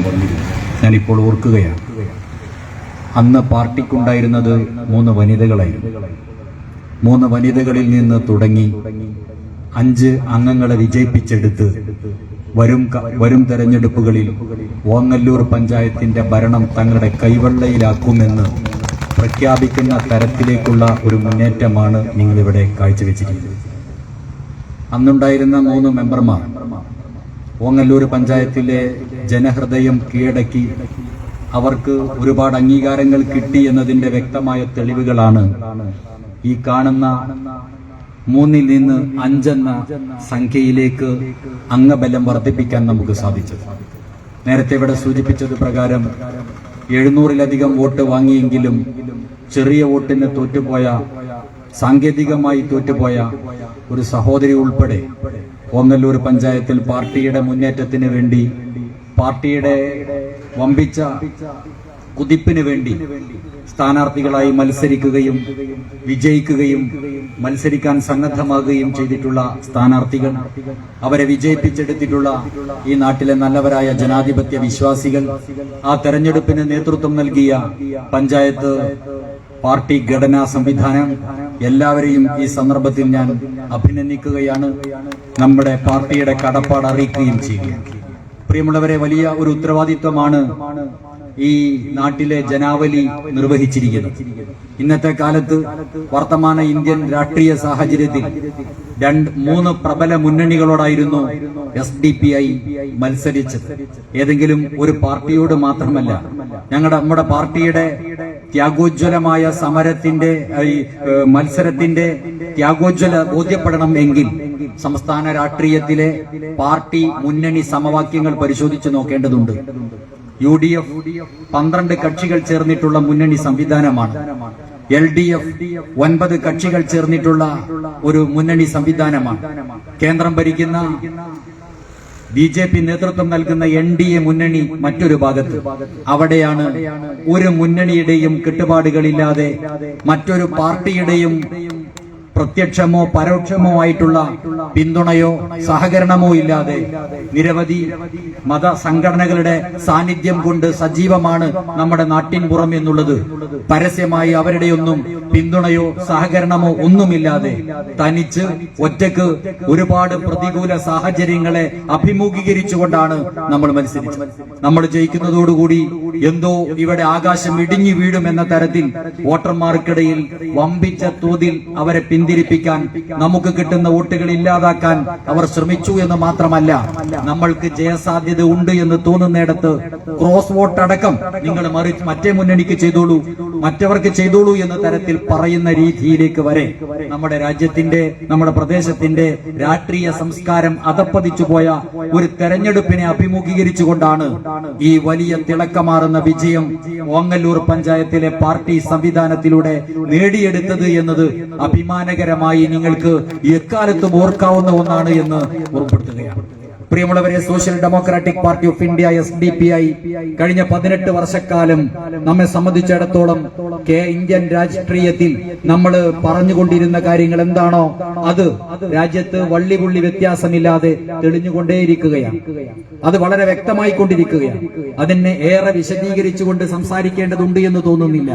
വന്നിരുന്നു. ഞാനിപ്പോൾ ഓർക്കുകയാണ്, അന്ന് പാർട്ടിക്കുണ്ടായിരുന്നത് 3 വനിതകളായിരുന്നു. 3 വനിതകളിൽ നിന്ന് തുടങ്ങി 5 അംഗങ്ങളെ വിജയിപ്പിച്ചെടുത്ത് വരും തെരഞ്ഞെടുപ്പുകളിൽ ഓങ്ങല്ലൂർ പഞ്ചായത്തിന്റെ ഭരണം തങ്ങളുടെ കൈവെള്ളയിലാക്കുമെന്ന് പ്രഖ്യാപിക്കുന്ന തരത്തിലേക്കുള്ള ഒരു മുന്നേറ്റമാണ് നിങ്ങളിവിടെ കാഴ്ചവെച്ചിരിക്കുന്നത്. അന്നുണ്ടായിരുന്ന 3 മെമ്പർമാർ ഓങ്ങല്ലൂർ പഞ്ചായത്തിലെ ജനഹൃദയം കീഴടക്കി അവർക്ക് ഒരുപാട് അംഗീകാരങ്ങൾ കിട്ടി എന്നതിന്റെ വ്യക്തമായ തെളിവുകളാണ് ഈ കാണുന്ന 3-ൽ നിന്ന് 5 എന്ന സംഖ്യയിലേക്ക് അംഗബലം വർദ്ധിപ്പിക്കാൻ നമുക്ക് സാധിച്ചത്. നേരത്തെ ഇവിടെ സൂചിപ്പിച്ചത് പ്രകാരം 700-ലധികം വോട്ട് വാങ്ങിയെങ്കിലും ചെറിയ വോട്ടിന് തോറ്റുപോയ, സാങ്കേതികമായി തോറ്റുപോയ ഒരു സഹോദരി ഉൾപ്പെടെ ഓങ്ങല്ലൂർ പഞ്ചായത്തിൽ പാർട്ടിയുടെ മുന്നേറ്റത്തിന് വേണ്ടി, പാർട്ടിയുടെ വമ്പിച്ച കുതിപ്പിന് വേണ്ടി സ്ഥാനാർത്ഥികളായി മത്സരിക്കുകയും വിജയിക്കുകയും മത്സരിക്കാൻ സന്നദ്ധമാകുകയും ചെയ്തിട്ടുള്ള സ്ഥാനാർത്ഥികൾ, അവരെ വിജയിപ്പിച്ചെടുത്തിട്ടുള്ള ഈ നാട്ടിലെ നല്ലവരായ ജനാധിപത്യ വിശ്വാസികൾ, ആ തെരഞ്ഞെടുപ്പിന് നേതൃത്വം നൽകിയ പഞ്ചായത്ത് പാർട്ടി ഘടനാ സംവിധാനം, എല്ലാവരെയും ഈ സന്ദർഭത്തിൽ ഞാൻ അഭിനന്ദിക്കുകയാണ്. നമ്മുടെ പാർട്ടിയുടെ കടപ്പാട് അറിയിക്കുകയും ചെയ്യുകയാണ്. പ്രിയമുള്ളവരെ, വലിയ ഒരു ഉത്തരവാദിത്വമാണ് ഈ നാട്ടിലെ ജനാവലി നിർവഹിച്ചിരിക്കുന്നത്. ഇന്നത്തെ കാലത്ത് വർത്തമാന ഇന്ത്യൻ രാഷ്ട്രീയ സാഹചര്യത്തിൽ 3 പ്രബല മുന്നണികളോടായിരുന്നു SDPI മത്സരിച്ചത്. ഏതെങ്കിലും ഒരു പാർട്ടിയോട് മാത്രമല്ല, നമ്മുടെ പാർട്ടിയുടെ ത്യാഗോജ്വലമായ സമരത്തിന്റെ മത്സരത്തിന്റെ ത്യാഗോജ്വല ബോധ്യപ്പെടണം എങ്കിൽ സംസ്ഥാന രാഷ്ട്രീയത്തിലെ പാർട്ടി മുന്നണി സമവാക്യങ്ങൾ പരിശോധിച്ചു നോക്കേണ്ടതുണ്ട്. UDF 12 കക്ഷികൾ ചേർന്നിട്ടുള്ള മുന്നണി സംവിധാനമാണ്. LDF 9 കക്ഷികൾ ചേർന്നിട്ടുള്ള ഒരു മുന്നണി സംവിധാനമാണ്. കേന്ദ്രം ഭരിക്കുന്ന BJP നേതൃത്വം നൽകുന്ന NDA മുന്നണി മറ്റൊരു ഭാഗത്ത്. അവിടെയാണ് ഒരു മുന്നണിയുടെയും കെട്ടുപാടുകളില്ലാതെ മറ്റൊരു പാർട്ടിയുടെയും പ്രത്യക്ഷമോ പരോക്ഷമോ ആയിട്ടുള്ള പിന്തുണയോ സഹകരണമോ ഇല്ലാതെ നിരവധി മത സംഘടനകളുടെ സാന്നിധ്യം കൊണ്ട് സജീവമാണ് നമ്മുടെ നാട്ടിൻ പുറം എന്നുള്ളത്. പരസ്യമായി അവരുടെയൊന്നും പിന്തുണയോ സഹകരണമോ ഒന്നുമില്ലാതെ തനിച്ച് ഒറ്റക്ക് ഒരുപാട് പ്രതികൂല സാഹചര്യങ്ങളെ അഭിമുഖീകരിച്ചുകൊണ്ടാണ് നമ്മൾ മത്സരിച്ചത്. നമ്മൾ ജയിക്കുന്നതോടുകൂടി എന്തോ ഇവിടെ ആകാശം ഇടിഞ്ഞു വീഴുമെന്ന തരത്തിൽ വോട്ടർമാർക്കിടയിൽ വമ്പിച്ച തോതിൽ അവരെ പിന്തിരിപ്പിക്കാൻ, നമുക്ക് കിട്ടുന്ന വോട്ടുകൾ ഇല്ലാതാക്കാൻ അവർ ശ്രമിച്ചു എന്ന് മാത്രമല്ല, നമ്മൾക്ക് ജയസാധ്യത ഉണ്ട് എന്ന് തോന്നുന്നിടത്ത് ക്രോസ് വോട്ട് അടക്കം നിങ്ങൾ മറ്റേ മുന്നണിക്ക് ചെയ്തോളൂ, മറ്റവർക്ക് ചെയ്തോളൂ എന്ന തരത്തിൽ പറയുന്ന രീതിയിലേക്ക് വരെ നമ്മുടെ രാജ്യത്തിന്റെ, നമ്മുടെ പ്രദേശത്തിന്റെ രാഷ്ട്രീയ സംസ്കാരം അധപ്പതിച്ചു പോയ ഒരു തെരഞ്ഞെടുപ്പിനെ അഭിമുഖീകരിച്ചുകൊണ്ടാണ് ഈ വലിയ തിളക്കമാറുന്ന വിജയം ഓങ്ങല്ലൂർ പഞ്ചായത്തിലെ പാർട്ടി സംവിധാനത്തിലൂടെ നേടിയെടുത്തത് എന്നത് അഭിമാനകരമായി നിങ്ങൾക്ക് എക്കാലത്തും ഓർക്കാവുന്ന ഒന്നാണ് എന്ന് ഓർമ്മപ്പെടുത്തുകയാണ്. പ്രിയമുള്ളവരെ, social democratic party of India SDPI കഴിഞ്ഞ 18 വർഷക്കാലം നമ്മെ സംബന്ധിച്ചിടത്തോളം ഇന്ത്യൻ രാഷ്ട്രീയത്തിൽ നമ്മൾ പറഞ്ഞുകൊണ്ടിരുന്ന കാര്യങ്ങൾ എന്താണോ അത് രാജ്യത്ത് വള്ളിപുള്ളി വ്യത്യാസമില്ലാതെ തെളിഞ്ഞുകൊണ്ടേയിരിക്കുകയാണ്. അത് വളരെ വ്യക്തമായിക്കൊണ്ടിരിക്കുകയാണ്. അതിനെ ഏറെ വിശദീകരിച്ചുകൊണ്ട് സംസാരിക്കേണ്ടതുണ്ട് എന്ന് തോന്നുന്നില്ല.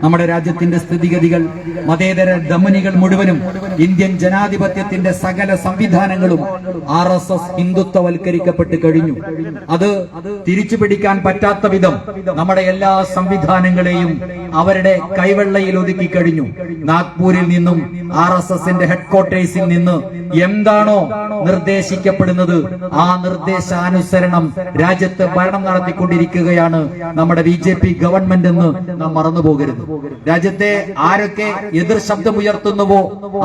നമ്മുടെ രാജ്യത്തിന്റെ സ്ഥിതിഗതികൾ, മതേതര ധമനികൾ മുഴുവനും, ഇന്ത്യൻ ജനാധിപത്യത്തിന്റെ സകല സംവിധാനങ്ങളും RSS ഹിന്ദുത്വവൽക്കരിക്കപ്പെട്ട് കഴിഞ്ഞു. അത് തിരിച്ചു പിടിക്കാൻ പറ്റാത്ത വിധം നമ്മുടെ എല്ലാ സംവിധാനങ്ങളെയും അവരുടെ കൈവെള്ളയിൽ ഒതുക്കി കഴിഞ്ഞു. നാഗ്പൂരിൽ നിന്നും RSSന്റെ ഹെഡ്ക്വാർട്ടേഴ്സിൽ നിന്ന് എന്താണോ നിർദ്ദേശിക്കപ്പെടുന്നത് ആ നിർദ്ദേശാനുസരണം രാജ്യത്ത് ഭരണം നടത്തിക്കൊണ്ടിരിക്കുകയാണ് നമ്മുടെ BJP ഗവൺമെന്റ് എന്ന് നാം മറന്നുപോകരുത്. രാജ്യത്തെ ആരൊക്കെ എതിർ ശബ്ദമുയർത്തുന്നുവോ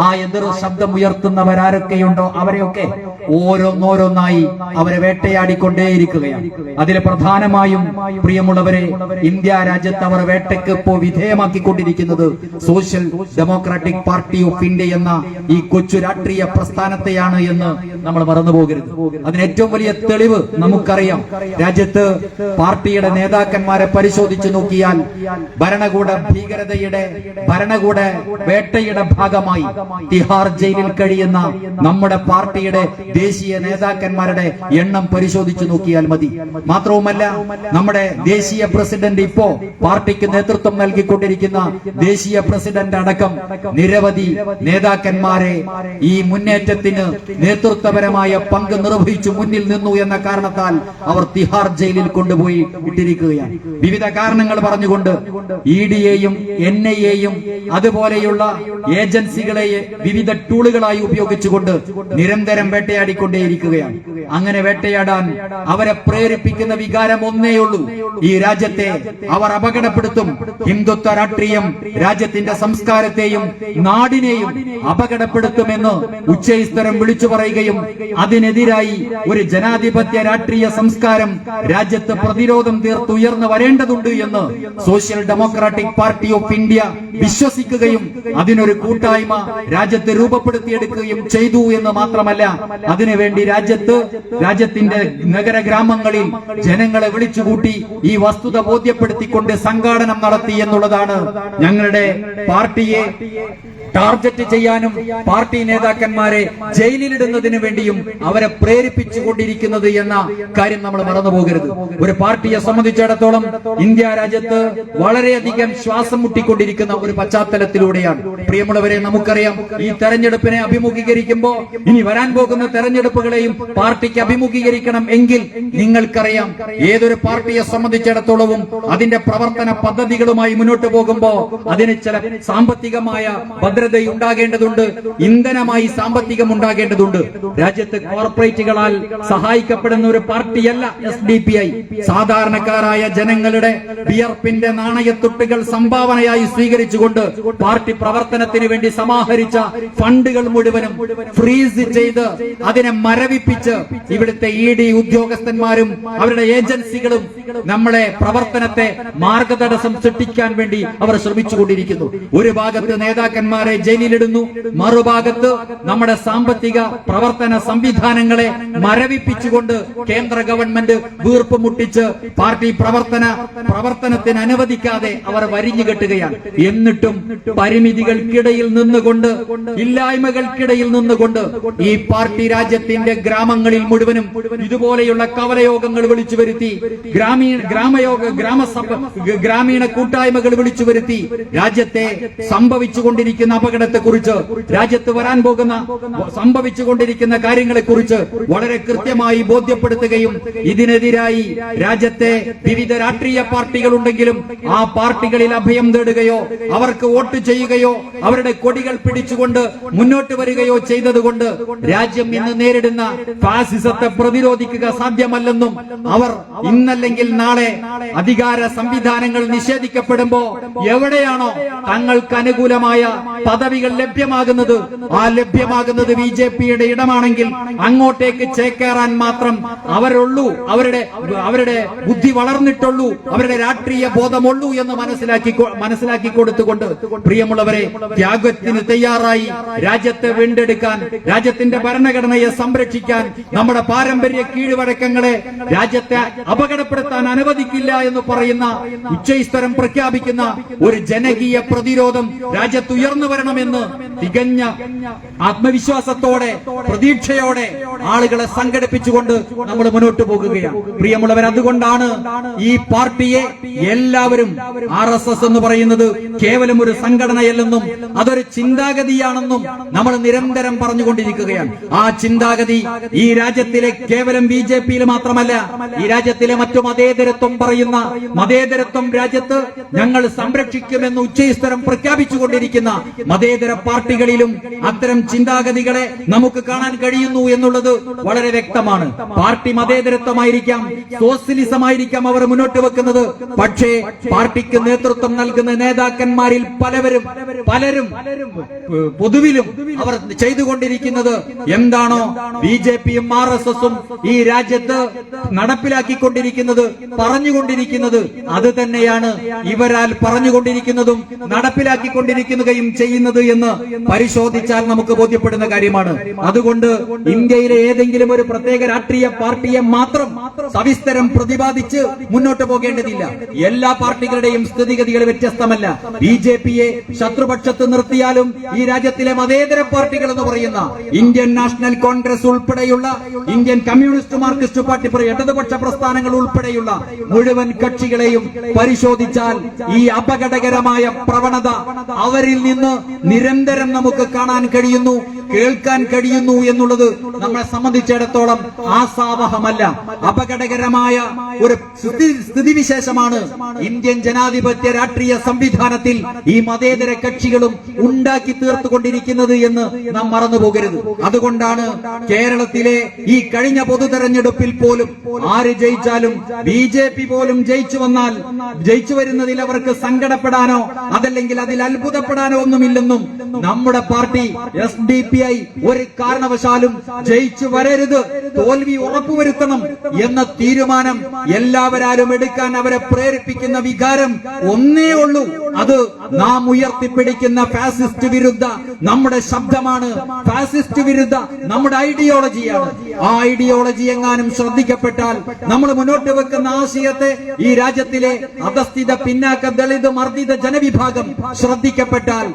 ആ എതിർ ശബ്ദമുയർത്തുന്നവരാരൊക്കെയുണ്ടോ അവരെയൊക്കെ ഓരോന്നോരോന്നായി അവരെ വേട്ടയാടിക്കൊണ്ടേയിരിക്കുകയാണ്. അതിൽ പ്രധാനമായും പ്രിയമുള്ളവരെ, ഇന്ത്യ രാജ്യത്ത് അവർ വേട്ടയ്ക്ക് വിധേയമാക്കിക്കൊണ്ടിരിക്കുന്നത് social democratic party of India എന്ന ഈ കൊച്ചു രാഷ്ട്രീയ പ്രസ്ഥാനത്തെയാണ് എന്ന് നമ്മൾ മറന്നുപോകരുത്. അതിന് ഏറ്റവും വലിയ തെളിവ് നമുക്കറിയാം. രാജ്യത്ത് പാർട്ടിയുടെ നേതാക്കന്മാരെ പരിശോധിച്ചു നോക്കിയാൽ ഭരണകൂട ഭീകരതയുടെ ഭരണകൂട വേട്ടയുടെ ഭാഗമായി തിഹാർ ജയിലിൽ കഴിയുന്ന നമ്മുടെ പാർട്ടിയുടെ ദേശീയ നേതാക്കന്മാരുടെ എണ്ണം പരിശോധിച്ചു നോക്കിയാൽ മതി. മാത്രവുമല്ല, നമ്മുടെ ദേശീയ പ്രസിഡന്റ് ഇപ്പോ പാർട്ടിക്ക് നേതൃത്വം നൽകിക്കൊണ്ടിരിക്കുന്ന ദേശീയ പ്രസിഡന്റ് അടക്കം നിരവധി നേതാക്കന്മാരെ ഈ മുന്നേറ്റത്തിന് നേതൃത്വപരമായ പങ്ക് നിർവഹിച്ചു മുന്നിൽ നിന്നു എന്ന കാരണത്താൽ അവർ തിഹാർ ജയിലിൽ കൊണ്ടുപോയി ഇട്ടിരിക്കുകയാണ്. വിവിധ കാരണങ്ങൾ പറഞ്ഞുകൊണ്ട് ED-യെയും NIA-യെയും അതുപോലെയുള്ള ഏജൻസികളെ വിവിധ ടൂളുകളായി ഉപയോഗിച്ചുകൊണ്ട് നിരന്തരം വേട്ടയാടിക്കൊണ്ടേയിരിക്കുകയാണ്. അങ്ങനെ വേട്ടയാടാൻ അവരെ പ്രേരിപ്പിക്കുന്ന വികാരം ഒന്നേയുള്ളൂ: ഈ രാജ്യത്തെ അവർ അപകടപ്പെടുത്തും. ഹിന്ദുത്വ രാഷ്ട്രീയം രാജ്യത്തിന്റെ സംസ്കാരത്തെയും നാടിനെയും അപകടപ്പെടുത്തുമെന്ന് ഉച്ചയിസ്തരം വിളിച്ചു പറയുകയും അതിനെതിരായി ഒരു ജനാധിപത്യ രാഷ്ട്രീയ സംസ്കാരം രാജ്യത്ത് പ്രതിരോധം തീർത്തുയർന്നു വരേണ്ടതുണ്ട് എന്ന് social democratic party of India വിശ്വസിക്കുകയും അതിനൊരു കൂട്ടായ്മ രാജ്യത്ത് രൂപപ്പെടുത്തിയെടുക്കുകയും ചെയ്തു എന്ന് മാത്രമല്ല, അതിനുവേണ്ടി രാജ്യത്തിന്റെ നഗര ഗ്രാമങ്ങളിൽ ജനങ്ങളെ വിളിച്ചുകൂട്ടി ഈ വസ്തുത ബോധ്യപ്പെടുത്തിക്കൊണ്ട് സംഘാടനം നടത്തി എന്നുള്ളതാണ് ഞങ്ങളുടെ പാർട്ടിയെ ടാർഗറ്റ് ചെയ്യാനും പാർട്ടി നേതാക്കന്മാരെ ജയിലിലിടുന്നതിന് വേണ്ടിയും അവരെ പ്രേരിപ്പിച്ചുകൊണ്ടിരിക്കുന്നത് എന്ന കാര്യം നമ്മൾ മറന്നുപോകരുത്. ഒരു പാർട്ടിയെ സംബന്ധിച്ചിടത്തോളം ഇന്ത്യ രാജ്യത്ത് വളരെയധികം ശ്വാസം മുട്ടിക്കൊണ്ടിരിക്കുന്ന ഒരു പശ്ചാത്തലത്തിലൂടെയാണ്. പ്രിയമുള്ളവരെ, നമുക്കറിയാം, ഈ തെരഞ്ഞെടുപ്പിനെ അഭിമുഖീകരിക്കുമ്പോൾ ഇനി വരാൻ പോകുന്ന തെരഞ്ഞെടുപ്പുകളെയും പാർട്ടിക്ക് അഭിമുഖീകരിക്കണം എങ്കിൽ നിങ്ങൾക്കറിയാം, ഏതൊരു പാർട്ടിയെ സംബന്ധിച്ചിടത്തോളവും അതിന്റെ പ്രവർത്തന പദ്ധതികളുമായി മുന്നോട്ട് പോകുമ്പോൾ അതിന് ചില സാമ്പത്തികമായ ഉണ്ടാകേണ്ടതുണ്ട്, ഇന്ധനമായി സാമ്പത്തികം ഉണ്ടാകേണ്ടതുണ്ട്. രാജ്യത്ത് കോർപ്പറേറ്റുകളാൽ സഹായിക്കപ്പെടുന്ന ഒരു പാർട്ടിയല്ല SDPI. സാധാരണക്കാരായ ജനങ്ങളുടെ വിയർപ്പിന്റെ നാണയത്തുട്ടുകൾ സംഭാവനയായി സ്വീകരിച്ചുകൊണ്ട് പാർട്ടി പ്രവർത്തനത്തിന് വേണ്ടി സമാഹരിച്ച ഫണ്ടുകൾ മുഴുവനും ഫ്രീസ് ചെയ്ത് അതിനെ മരവിപ്പിച്ച് ഇവിടുത്തെ ED ഉദ്യോഗസ്ഥന്മാരും അവരുടെ ഏജൻസികളും നമ്മളെ പ്രവർത്തനത്തെ മാർഗതടസ്സം സൃഷ്ടിക്കാൻ വേണ്ടി അവർ ശ്രമിച്ചുകൊണ്ടിരിക്കുന്നു. ഒരു ഭാഗത്ത് നേതാക്കന്മാരെ ജയിലിലിടുന്നു, മറുഭാഗത്ത് നമ്മുടെ സാമ്പത്തിക പ്രവർത്തന സംവിധാനങ്ങളെ മരവിപ്പിച്ചുകൊണ്ട് കേന്ദ്ര ഗവൺമെന്റ് വീർപ്പ് മുട്ടിച്ച് പാർട്ടി പ്രവർത്തനത്തിന് അനുവദിക്കാതെ അവർ വരിഞ്ഞുകെട്ടുകയാണ്. എന്നിട്ടും പരിമിതികൾക്കിടയിൽ നിന്നുകൊണ്ട്, ഇല്ലായ്മകൾക്കിടയിൽ നിന്നുകൊണ്ട് ഈ പാർട്ടി രാജ്യത്തിന്റെ ഗ്രാമങ്ങളിൽ മുഴുവനും ഇതുപോലെയുള്ള കവലയോഗങ്ങൾ വിളിച്ചു വരുത്തി, ഗ്രാമീണ കൂട്ടായ്മകൾ വിളിച്ചു വരുത്തി രാജ്യത്തെ സംഭവിച്ചുകൊണ്ടിരിക്കുന്ന അപകടത്തെക്കുറിച്ച്, രാജ്യത്ത് വരാൻ പോകുന്ന സംഭവിച്ചുകൊണ്ടിരിക്കുന്ന കാര്യങ്ങളെക്കുറിച്ച് വളരെ കൃത്യമായി ബോധ്യപ്പെടുത്തുകയും ഇതിനെതിരായി രാജ്യത്തെ വിവിധ രാഷ്ട്രീയ പാർട്ടികൾ ഉണ്ടെങ്കിലും ആ പാർട്ടികളിൽ അഭയം തേടുകയോ അവർക്ക് വോട്ട് ചെയ്യുകയോ അവരുടെ കൊടികൾ പിടിച്ചുകൊണ്ട് മുന്നോട്ട് വരികയോ ചെയ്തതുകൊണ്ട് രാജ്യം ഇന്ന് നേരിടുന്ന ഫാസിസത്തെ പ്രതിരോധിക്കുക സാധ്യമല്ലെന്നും അവർ ഇന്നല്ലെങ്കിൽ നാളെ അധികാര സംവിധാനങ്ങൾ നിഷേധിക്കപ്പെടുമ്പോ എവിടെയാണോ തങ്ങൾക്ക് അനുകൂലമായ പദവികൾ ലഭ്യമാകുന്നത്, ആ ലഭ്യമാകുന്നത് BJP-യുടെ ഇടമാണെങ്കിൽ അങ്ങോട്ടേക്ക് ചേക്കേറാൻ മാത്രം അവരുള്ളൂ, അവരുടെ ബുദ്ധി വളർന്നിട്ടുള്ളൂ, അവരുടെ രാഷ്ട്രീയ ബോധമുള്ളൂ എന്ന് മനസ്സിലാക്കി കൊടുത്തുകൊണ്ട് പ്രിയമുള്ളവരെ, ത്യാഗത്തിന് തയ്യാറായി രാജ്യത്തെ വീണ്ടെടുക്കാൻ, രാജ്യത്തിന്റെ ഭരണഘടനയെ സംരക്ഷിക്കാൻ, നമ്മുടെ പാരമ്പര്യ കീഴ്വഴക്കങ്ങളെ രാജ്യത്തെ അപകടപ്പെടുത്താൻ അനുവദിക്കില്ല എന്ന് പറയുന്ന ഉച്ചൈസ്തരം പ്രഖ്യാപിക്കുന്ന ഒരു ജനകീയ പ്രതിരോധം രാജ്യത്ത് ഉയർന്നു വരണമെന്ന് തികഞ്ഞ ആത്മവിശ്വാസത്തോടെ, പ്രതീക്ഷയോടെ ആളുകളെ സംഘടിപ്പിച്ചുകൊണ്ട് നമ്മൾ മുന്നോട്ട് പോകുകയാണ്. പ്രിയമുള്ളവർ, അതുകൊണ്ടാണ് ഈ പാർട്ടിയെ എല്ലാവരും RSS എന്ന് പറയുന്നത് കേവലം ഒരു സംഘടനയല്ലെന്നും അതൊരു ചിന്താഗതിയാണെന്നും നമ്മൾ നിരന്തരം പറഞ്ഞുകൊണ്ടിരിക്കുകയാണ്. ആ ചിന്താഗതി ഈ രാജ്യത്തിലെ കേവലം BJP-യിൽ മാത്രമല്ല, ഈ രാജ്യത്തിലെ മറ്റു മതേതരത്വം പറയുന്ന, മതേതരത്വം രാജ്യത്ത് ഞങ്ങൾ സംരക്ഷിക്കുമെന്ന് ഉച്ചയിസ്തരം പ്രഖ്യാപിച്ചുകൊണ്ടിരിക്കുന്ന മതേതര പാർട്ടികളിലും അത്തരം ചിന്താഗതികളെ നമുക്ക് കാണാൻ കഴിയുന്നു എന്നുള്ളത് വളരെ വ്യക്തമാണ്. പാർട്ടി മതേതരത്വമായിരിക്കാം, സോഷ്യലിസമായിരിക്കാം അവർ മുന്നോട്ട് വെക്കുന്നത്. പക്ഷേ പാർട്ടിക്ക് നേതൃത്വം നൽകുന്ന നേതാക്കന്മാരിൽ പലരും പൊതുവിലും അവർ ചെയ്തുകൊണ്ടിരിക്കുന്നത് എന്താണോ ബിജെപിയും RSSഉം ഈ രാജ്യത്ത് നടപ്പിലാക്കിക്കൊണ്ടിരിക്കുന്നത്, പറഞ്ഞുകൊണ്ടിരിക്കുന്നത് അത് തന്നെയാണ് ഇവരാൽ പറഞ്ഞുകൊണ്ടിരിക്കുന്നതും നടപ്പിലാക്കിക്കൊണ്ടിരിക്കുകയും ചെയ്യുന്നത് എന്ന് പരിശോധിച്ചാൽ നമുക്ക് ബോധ്യപ്പെടുന്ന കാര്യമാണ്. അതുകൊണ്ട് ഇന്ത്യയിലെ ഏതെങ്കിലും ഒരു പ്രത്യേക രാഷ്ട്രീയ പാർട്ടിയെ മാത്രം സവിസ്തരം പ്രതിപാദിച്ച് മുന്നോട്ട് പോകേണ്ടതില്ല. എല്ലാ പാർട്ടികളുടെയും സ്ഥിതിഗതികൾ വ്യത്യസ്തമല്ല. ബിജെപിയെ ശത്രുപക്ഷത്ത് നിർത്തിയാലും ഈ രാജ്യത്തിലെ മതേതര പാർട്ടികൾ എന്ന് പറയുന്ന ഇന്ത്യൻ നാഷണൽ കോൺഗ്രസ് ഉൾപ്പെടെയുള്ള ഇന്ത്യൻ കമ്മ്യൂണിസ്റ്റ് മാർക്സിസ്റ്റ് പാർട്ടി, ഇടതുപക്ഷ പ്രസ്ഥാനങ്ങൾ ഉൾപ്പെടെയുള്ള മുഴുവൻ കക്ഷികളെയും പരിശോധിച്ചാൽ ഈ അപകടകരമായ പ്രവണത അവരിൽ നിന്ന് നിരന്തരം നമുക്ക് കാണാൻ കഴിയുന്നു, കേൾക്കാൻ കഴിയുന്നു എന്നുള്ളത് നമ്മളെ സംബന്ധിച്ചിടത്തോളം ആശാവഹമല്ല. അപകടകരമായ ഒരു സ്ഥിതിവിശേഷമാണ് ഇന്ത്യൻ ജനാധിപത്യ രാഷ്ട്രീയ സംവിധാനത്തിൽ ഈ മതേതര കക്ഷികളും ഉണ്ടാക്കി തീർത്തുകൊണ്ടിരിക്കുന്നത് എന്ന് നാം മറന്നുപോകരുത്. അതുകൊണ്ടാണ് കേരളത്തിലെ ഈ കഴിഞ്ഞ പൊതു തെരഞ്ഞെടുപ്പിൽ പോലും ആര് ജയിച്ചാലും ബിജെപി പോലും ജയിച്ചു വരുന്നതിൽ അവർക്ക് സങ്കടപ്പെടാനോ അതല്ലെങ്കിൽ അതിൽ അത്ഭുതപ്പെടാനോ ഒന്നുമില്ലെന്നും നമ്മുടെ പാർട്ടി SDPI ഒരു കാരണവശാലും ജയിച്ചു വരരുത്, തോൽവി ഉറപ്പുവരുത്തണം എന്ന തീരുമാനം എല്ലാവരും എടുക്കാൻ അവരെ പ്രേരിപ്പിക്കുന്ന വികാരം ഒന്നേ ഉള്ളൂ. അത് നാം ഉയർത്തിപ്പിടിക്കുന്ന ഫാസിസ്റ്റ് വിരുദ്ധ നമ്മുടെ ശബ്ദമാണ്, ഫാസിസ്റ്റ് വിരുദ്ധ നമ്മുടെ ഐഡിയോളജിയാണ്. ആ ഐഡിയോളജി എങ്ങാനും ശ്രദ്ധിക്കപ്പെട്ടാൽ, നമ്മൾ മുന്നോട്ട് വെക്കുന്ന ആശയത്തെ ഈ രാജ്യത്തിലെ അധസ്ഥിത പിന്നാക്ക ദളിത് മർദ്ദിത ജനവിഭാഗം ശ്രദ്ധിക്കപ്പെട്ടാൽ,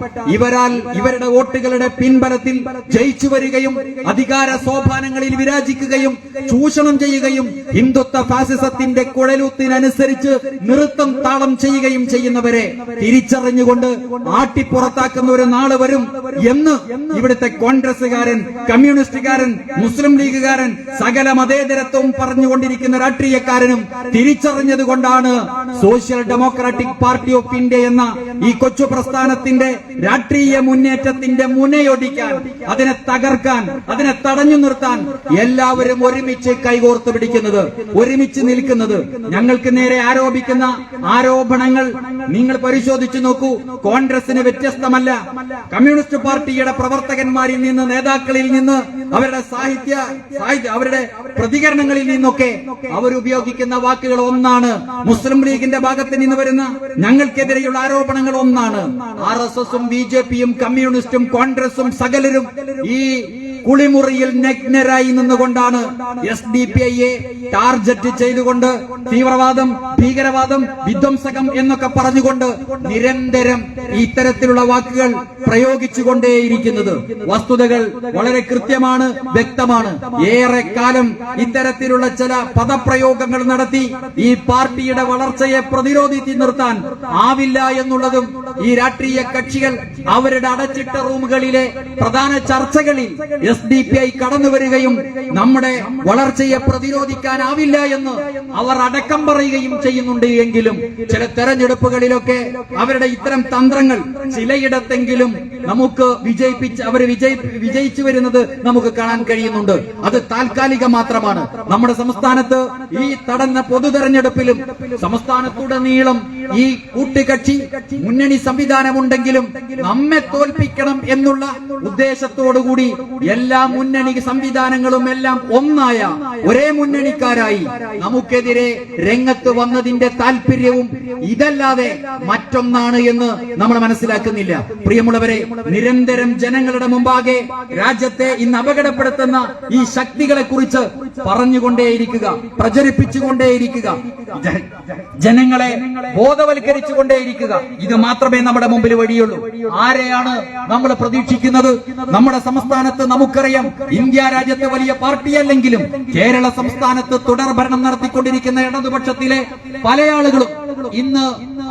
ഇവരുടെ വോട്ടുകളുടെ പിൻബലത്തിൽ ജയിച്ചു വരികയും അധികാര സോപാനങ്ങളിൽ വിരാജിക്കുകയും ചൂഷണം ചെയ്യുകയും ഹിന്ദുത്വ ഫാസിസത്തിന്റെ കുഴലൂത്തിനനുസരിച്ച് നൃത്തം താളം ചെയ്യുകയും ചെയ്യുന്നവരെ തിരിച്ചറിഞ്ഞുകൊണ്ട് ആട്ടിപ്പുറത്താക്കുന്ന ഒരു നാള് വരും എന്ന് ഇവിടുത്തെ കോൺഗ്രസുകാരൻ, കമ്മ്യൂണിസ്റ്റുകാരൻ, മുസ്ലിം ലീഗുകാരൻ, സകല മതേതരത്വവും പറഞ്ഞുകൊണ്ടിരിക്കുന്ന രാഷ്ട്രീയക്കാരനും തിരിച്ചറിഞ്ഞതുകൊണ്ടാണ് social democratic party of India എന്ന ഈ കൊച്ചു പ്രസ്ഥാനത്തിന്റെ രാഷ്ട്രീയ മുന്നേറ്റത്തിന്റെ മുനയൊടിക്കാൻ, അതിനെ തകർക്കാൻ, അതിനെ തടഞ്ഞു നിർത്താൻ എല്ലാവരും ഒരുമിച്ച് കൈകോർത്ത് പിടിക്കുന്നത്, ഒരുമിച്ച് നിൽക്കുന്നത്. ഞങ്ങൾക്ക് നേരെ ആരോപിക്കുന്ന ആരോപണങ്ങൾ നിങ്ങൾ പരിശോധിച്ചു നോക്കൂ. കോൺഗ്രസിന് വ്യത്യസ്തമല്ല. കമ്മ്യൂണിസ്റ്റ് പാർട്ടിയുടെ പ്രവർത്തകന്മാരിൽ നിന്ന്, നേതാക്കളിൽ നിന്ന്, അവരുടെ അവരുടെ പ്രതികരണങ്ങളിൽ നിന്നൊക്കെ അവരുപയോഗിക്കുന്ന വാക്കുകൾ ഒന്നാണ്. മുസ്ലിം ലീഗിന്റെ ഭാഗത്ത് നിന്ന് വരുന്ന ഞങ്ങൾക്കെതിരെയുള്ള ആരോപണങ്ങൾ ഒന്നാണ്. RSSഉം BJPയും കമ്മ്യൂണിസ്റ്റും കോൺഗ്രസും സകലരും ഈ കുളിമുറിയിൽ നഗ്നരായി നിന്നുകൊണ്ടാണ് SDPIയെ ടാർഗറ്റ് ചെയ്തുകൊണ്ട് തീവ്രവാദം, ഭീകരവാദം, വിധ്വംസകം എന്നൊക്കെ പറഞ്ഞുകൊണ്ട് നിരന്തരം ഇത്തരത്തിലുള്ള വാക്കുകൾ പ്രയോഗിച്ചുകൊണ്ടേയിരിക്കുന്നത്. വസ്തുതകൾ വളരെ കൃത്യമാണ്, വ്യക്തമാണ്. ഏറെക്കാലം ഇത്തരത്തിലുള്ള ചില പദപ്രയോഗങ്ങൾ നടത്തി ഈ പാർട്ടിയുടെ വളർച്ചയെ പ്രതിരോധിച്ച് നിർത്താൻ ആവില്ല എന്നുള്ളതും ഈ രാഷ്ട്രീയ കക്ഷികൾ അവരുടെ അടച്ചിട്ട റൂമുകളിലെ പ്രധാന ചർച്ചകളിൽ SDPI കടന്നു വരികയും നമ്മുടെ വളർച്ചയെ പ്രതിരോധിക്കാനാവില്ല എന്ന് അവർ അടക്കം പറയുകയും ചെയ്യുന്നുണ്ട്. എങ്കിലും ചില തെരഞ്ഞെടുപ്പുകളിലൊക്കെ അവരുടെ ഇത്തരം തന്ത്രങ്ങൾ ചിലയിടത്തെങ്കിലും നമുക്ക് വിജയിച്ചു വരുന്നത് നമുക്ക് കാണാൻ കഴിയുന്നുണ്ട്. അത് താൽക്കാലികം മാത്രമാണ്. നമ്മുടെ സംസ്ഥാനത്ത് ഈ തടഞ്ഞ പൊതു തെരഞ്ഞെടുപ്പിലും സംസ്ഥാനത്തുടനീളം ഈ കൂട്ടുകക്ഷി മുന്നണി സംവിധാനമുണ്ടെങ്കിലും നമ്മെ തോൽപ്പിക്കണം എന്നുള്ള ഉദ്ദേശത്തോടുകൂടി എല്ലാ മുന്നണി സംവിധാനങ്ങളും എല്ലാം ഒന്നായ ഒരേ മുന്നണിക്കാരായി നമുക്കെതിരെ രംഗത്ത് വന്നതിന്റെ താല്പര്യവും ഇതല്ലാതെ മറ്റൊന്നാണ് എന്ന് നമ്മൾ മനസ്സിലാക്കുന്നില്ല. പ്രിയമുള്ളവരെ, നിരന്തരം ജനങ്ങളുടെ മുമ്പാകെ രാജ്യത്തെ ഇന്ന് അപകടപ്പെടുത്തുന്ന ഈ ശക്തികളെ കുറിച്ച് പറഞ്ഞുകൊണ്ടേയിരിക്കുക, പ്രചരിപ്പിച്ചുകൊണ്ടേയിരിക്കുക, ജനങ്ങളെ ബോധവൽക്കരിച്ചുകൊണ്ടേയിരിക്കുക. ഇത് മാത്രമേ നമ്മുടെ മുമ്പിൽ വഴിയുള്ളൂ. ആരെയാണ് നമ്മൾ പ്രതീക്ഷിക്കുന്നത്? നമ്മുടെ സംസ്ഥാനത്ത് നമുക്കറിയാം, ഇന്ത്യ രാജ്യത്തെ വലിയ പാർട്ടിയല്ലെങ്കിലും കേരള സംസ്ഥാനത്ത് തുടർ ഭരണം നടത്തിക്കൊണ്ടിരിക്കുന്ന ഇടതുപക്ഷത്തിലെ പല ആളുകളും ഇന്ന്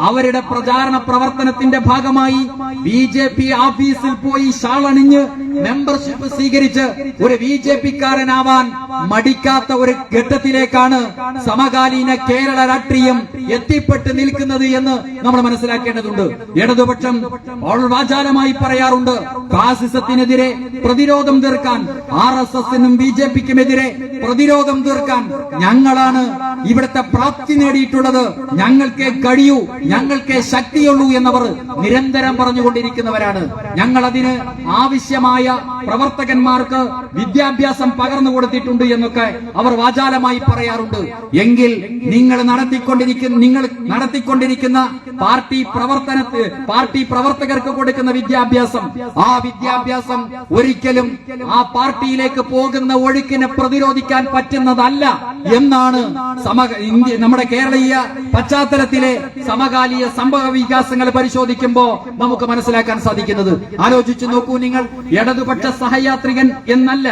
അവരുടെ പ്രചാരണ പ്രവർത്തനത്തിന്റെ ഭാഗമായി BJP ഓഫീസിൽ പോയി ഷാളണിഞ്ഞ് മെമ്പർഷിപ്പ് സ്വീകരിച്ച് ഒരു BJP-ക്കാരനാവാൻ മടിക്കാത്ത ഒരു ഘട്ടത്തിലേക്കാണ് സമകാലീന കേരള രാഷ്ട്രീയം എത്തിപ്പെട്ട് നിൽക്കുന്നത് എന്ന് നമ്മൾ മനസ്സിലാക്കേണ്ടതുണ്ട്. ഇടതുപക്ഷം വാചാലമായി പറയാറുണ്ട്, ഫാസിസത്തിനെതിരെ പ്രതിരോധം തീർക്കാൻ, RSSനും BJPക്കുമെതിരെ പ്രതിരോധം തീർക്കാൻ ഞങ്ങളാണ് ഇവിടുത്തെ പ്രാപ്തി നേടിയിട്ടുള്ളത്, ഞങ്ങൾക്കേ കഴിയൂ, ഞങ്ങൾക്കേ ശക്തിയുള്ളൂ എന്നവർ നിരന്തരം പറഞ്ഞുകൊണ്ടിരിക്കുന്നവരാണ്. ഞങ്ങൾ അതിന് ആവശ്യമായ പ്രവർത്തകന്മാർക്ക് വിദ്യാഭ്യാസം പകർന്നു കൊടുത്തിട്ടുണ്ട് എന്നൊക്കെ അവർ വാചാലമായി പറയാറുണ്ട്. എങ്കിൽ നിങ്ങൾ നടത്തിക്കൊണ്ടിരിക്കുന്ന പാർട്ടി പ്രവർത്തകർക്ക് കൊടുക്കുന്ന വിദ്യാഭ്യാസം, ആ വിദ്യാഭ്യാസം ഒരിക്കലും ആ പാർട്ടിയിലേക്ക് പോകുന്ന ഒഴുക്കിനെ പ്രതിരോധിക്കാൻ പറ്റുന്നതല്ല എന്നാണ് നമ്മുടെ കേരളീയ പശ്ചാത്തലത്തിലെ സമകാലീന സംഭവ വികാസങ്ങൾ പരിശോധിക്കുമ്പോൾ നമുക്ക് മനസ്സിലാക്കാൻ സാധിക്കുന്നത്. ആലോചിച്ചു നോക്കൂ നിങ്ങൾ, ഇടതുപക്ഷ സഹയാത്രികൻ എന്നല്ല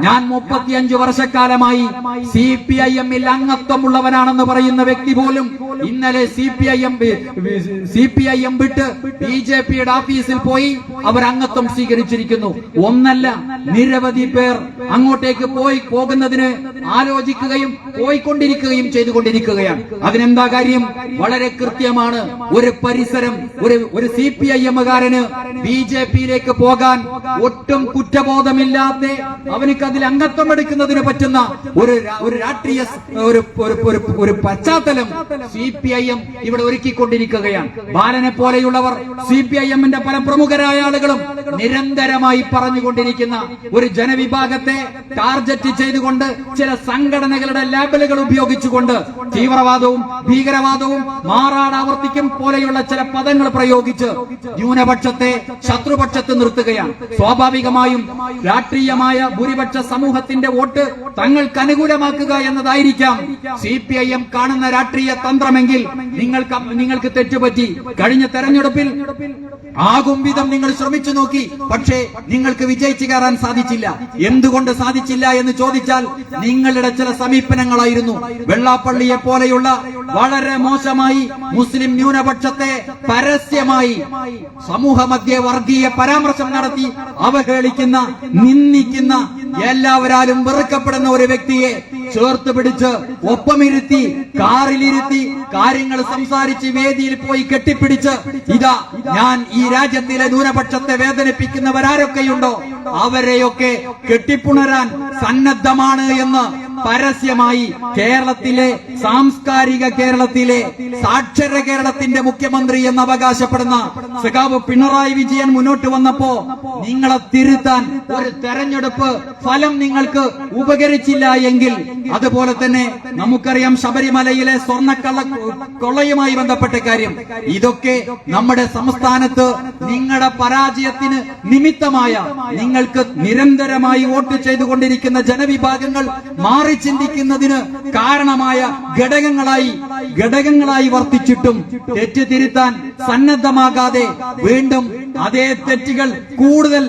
ഞാൻ 35 വർഷക്കാലമായി CPIM-ൽ അംഗത്വമുള്ളവനാണെന്ന് പറയുന്ന വ്യക്തി പോലും ഇന്നലെ CPIM വിട്ട് BJPയുടെ ഓഫീസിൽ പോയി അവർ അംഗത്വം സ്വീകരിച്ചിരിക്കുന്നു. ഒന്നല്ല, നിരവധി പേർ അങ്ങോട്ടേക്ക് പോകുന്നതിന് ആലോചിക്കുകയും പോയിക്കൊണ്ടിരിക്കുകയും ചെയ്തുകൊണ്ടിരിക്കുകയാണ്. അതിനെന്താ കാര്യം? വളരെ കൃത്യമാണ്. ഒരു പരിസരം, ഒരു CPIM-കാരന് BJPയിലേക്ക് പോകാൻ ഒട്ടും കുറ്റബോധമില്ലാതെ അവനക്ക് അതിൽ അംഗത്വം എടുക്കുന്നതിന് പറ്റുന്ന ഒരു രാഷ്ട്രീയ ഒരു പശ്ചാത്തലം CPIM ഇവിടെ ഒരുക്കിക്കൊണ്ടിരിക്കുകയാണ്. ബാലനെ പോലെയുള്ളവർ, CPIM-ന്റെ പല പ്രമുഖരായ ആളുകളും നിരന്തരമായി പറഞ്ഞുകൊണ്ടിരിക്കുന്ന ഒരു ജനവിഭാഗത്തെ ടാർഗറ്റ് ചെയ്തുകൊണ്ട് ചില സംഘടനകളുടെ ലേബലുകൾ ഉപയോഗിച്ചുകൊണ്ട് തീവ്രവാദവും ഭീകരവാദവും മാറാടാവർത്തിക്കും പോലെയുള്ള ചില പദങ്ങൾ പ്രയോഗിച്ച് ന്യൂനപക്ഷത്തെ ശത്രുപക്ഷത്ത് നിർത്തുകയാണ്. സ്വാഭാവികമായും രാഷ്ട്രീയമായ ഭൂരിപക്ഷ സമൂഹത്തിന്റെ വോട്ട് തങ്ങൾക്ക് അനുകൂലമാക്കുക എന്നതായിരിക്കാം CPIM കാണുന്ന രാഷ്ട്രീയ തന്ത്രമെങ്കിൽ നിങ്ങൾക്ക് തെറ്റുപറ്റി. കഴിഞ്ഞ തെരഞ്ഞെടുപ്പിൽ ആകും വിധം നിങ്ങൾ ശ്രമിച്ചു നോക്കി, പക്ഷേ നിങ്ങൾക്ക് വിജയിച്ചു കയറാൻ സാധിച്ചില്ല. എന്തുകൊണ്ട് സാധിച്ചില്ല എന്ന് ചോദിച്ചാൽ നിങ്ങളുടെ ചില സമീപനങ്ങളായിരുന്നു. വെള്ളാപ്പള്ളിയെ പോലെയുള്ള വളരെ മോശമായി മുസ്ലിം ന്യൂനപക്ഷത്തെ പരസ്യമായി സമൂഹ മധ്യ വർഗീയ പരാമർശം നടത്തി അവഹേളിക്കുന്ന, നിന്ദിക്കുന്ന, എല്ലാവരാലും വെറുക്കപ്പെടുന്ന ഒരു വ്യക്തിയെ ചേർത്ത് പിടിച്ച് ഒപ്പമിരുത്തി കാറിലിരുത്തി കാര്യങ്ങൾ സംസാരിച്ച് വേദിയിൽ പോയി കെട്ടിപ്പിടിച്ച് ഇതാ ഞാൻ ഈ രാജ്യത്തിലെ ന്യൂനപക്ഷത്തെ വേദനിപ്പിക്കുന്നവരാരൊക്കെയുണ്ടോ അവരെയൊക്കെ കെട്ടിപ്പുണരാൻ സന്നദ്ധമാണ് എന്ന് പരസ്യമായി കേരളത്തിലെ സാംസ്കാരിക കേരളത്തിലെ സാക്ഷര കേരളത്തിന്റെ മുഖ്യമന്ത്രി എന്ന് അവകാശപ്പെടുന്ന സഖാവ് പിണറായി വിജയൻ മുന്നോട്ട് വന്നപ്പോ നിങ്ങളെ തിരുത്താൻ ഒരു തെരഞ്ഞെടുപ്പ് ഫലം നിങ്ങൾക്ക് ഉപകരിച്ചില്ല എങ്കിൽ, അതുപോലെ തന്നെ നമുക്കറിയാം ശബരിമലയിലെ കൊള്ളയുമായി ബന്ധപ്പെട്ട കാര്യം, ഇതൊക്കെ നമ്മുടെ സംസ്ഥാനത്ത് നിങ്ങളുടെ പരാജയത്തിന് നിമിത്തമായ, നിങ്ങൾക്ക് നിരന്തരമായി വോട്ട് ചെയ്തുകൊണ്ടിരിക്കുന്ന ജനവിഭാഗങ്ങൾ മാറി ചിന്തിക്കുന്നതിന് കാരണമായ ഘടകങ്ങളായി വർത്തിച്ചിട്ടും തെറ്റ് തിരുത്താൻ സന്നദ്ധമാകാതെ വീണ്ടും അതേ തെറ്റുകൾ കൂടുതൽ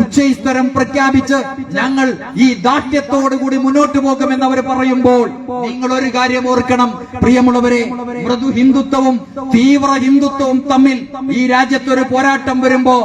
ഉച്ചസ്ഥരം പ്രഖ്യാപിച്ച് ഞങ്ങൾ ഈ ദാഷ്ട്യത്തോടുകൂടി മുന്നോട്ട് പോകുമെന്ന് അവർ പറയുമ്പോൾ നിങ്ങൾ ഒരു കാര്യം ഓർക്കണം പ്രിയമുള്ളവരെ, മൃദു ഹിന്ദുത്വവും തീവ്ര ഹിന്ദുത്വവും തമ്മിൽ ഈ രാജ്യത്തൊരു പോരാട്ടം വരുമ്പോ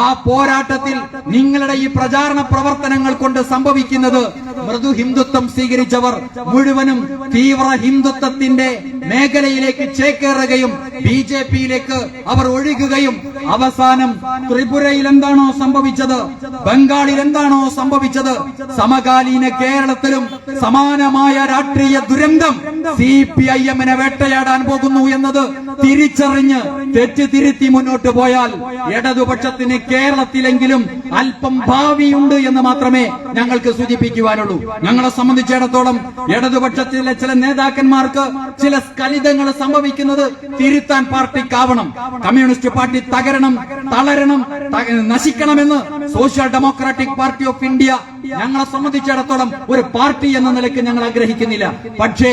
ആ പോരാട്ടത്തിൽ നിങ്ങളുടെ ഈ പ്രചാരണ പ്രവർത്തനങ്ങൾ കൊണ്ട് സംഭവിക്കുന്നത് മൃദു ഹിന്ദുത്വം സ്വീകരിച്ചവർ മുഴുവനും തീവ്ര ഹിന്ദുത്വത്തിന്റെ മേഖലയിലേക്ക് ചേക്കേറുകയും BJPയിലേക്ക് അവർ ഒഴുകുകയും അവസാനം ത്രിപുരയിൽ എന്താണോ സംഭവിച്ചത്, ബംഗാളിൽ എന്താണോ സംഭവിച്ചത്, സമകാലീന കേരളത്തിലും സമാനമായ രാഷ്ട്രീയ ദുരന്തം CPIM-നെ വേട്ടയാടാൻ പോകുന്നു എന്നത് തിരിച്ചറിഞ്ഞ് തെറ്റ് തിരുത്തി മുന്നോട്ട് പോയാൽ ഇടതുപക്ഷത്തിന് കേരളത്തിലെങ്കിലും അല്പം ഭാവിയുണ്ട് എന്ന് മാത്രമേ ഞങ്ങൾക്ക് സൂചിപ്പിക്കുവാനുള്ളൂ. ഞങ്ങളെ സംബന്ധിച്ചിടത്തോളം ഇടതുപക്ഷത്തിലെ ചില നേതാക്കന്മാർക്ക് ചില സ്ഖലിതങ്ങൾ സംഭവിക്കുന്നത് തിരുത്താൻ പാർട്ടിക്കാവണം. കമ്മ്യൂണിസ്റ്റ് പാർട്ടി തകരണം, തളരണം, നശിക്കണമെന്ന് social democratic party of India ഞങ്ങളെ സംബന്ധിച്ചിടത്തോളം ഒരു പാർട്ടി എന്ന നിലയ്ക്ക് ഞങ്ങൾ ആഗ്രഹിക്കുന്നില്ല. പക്ഷേ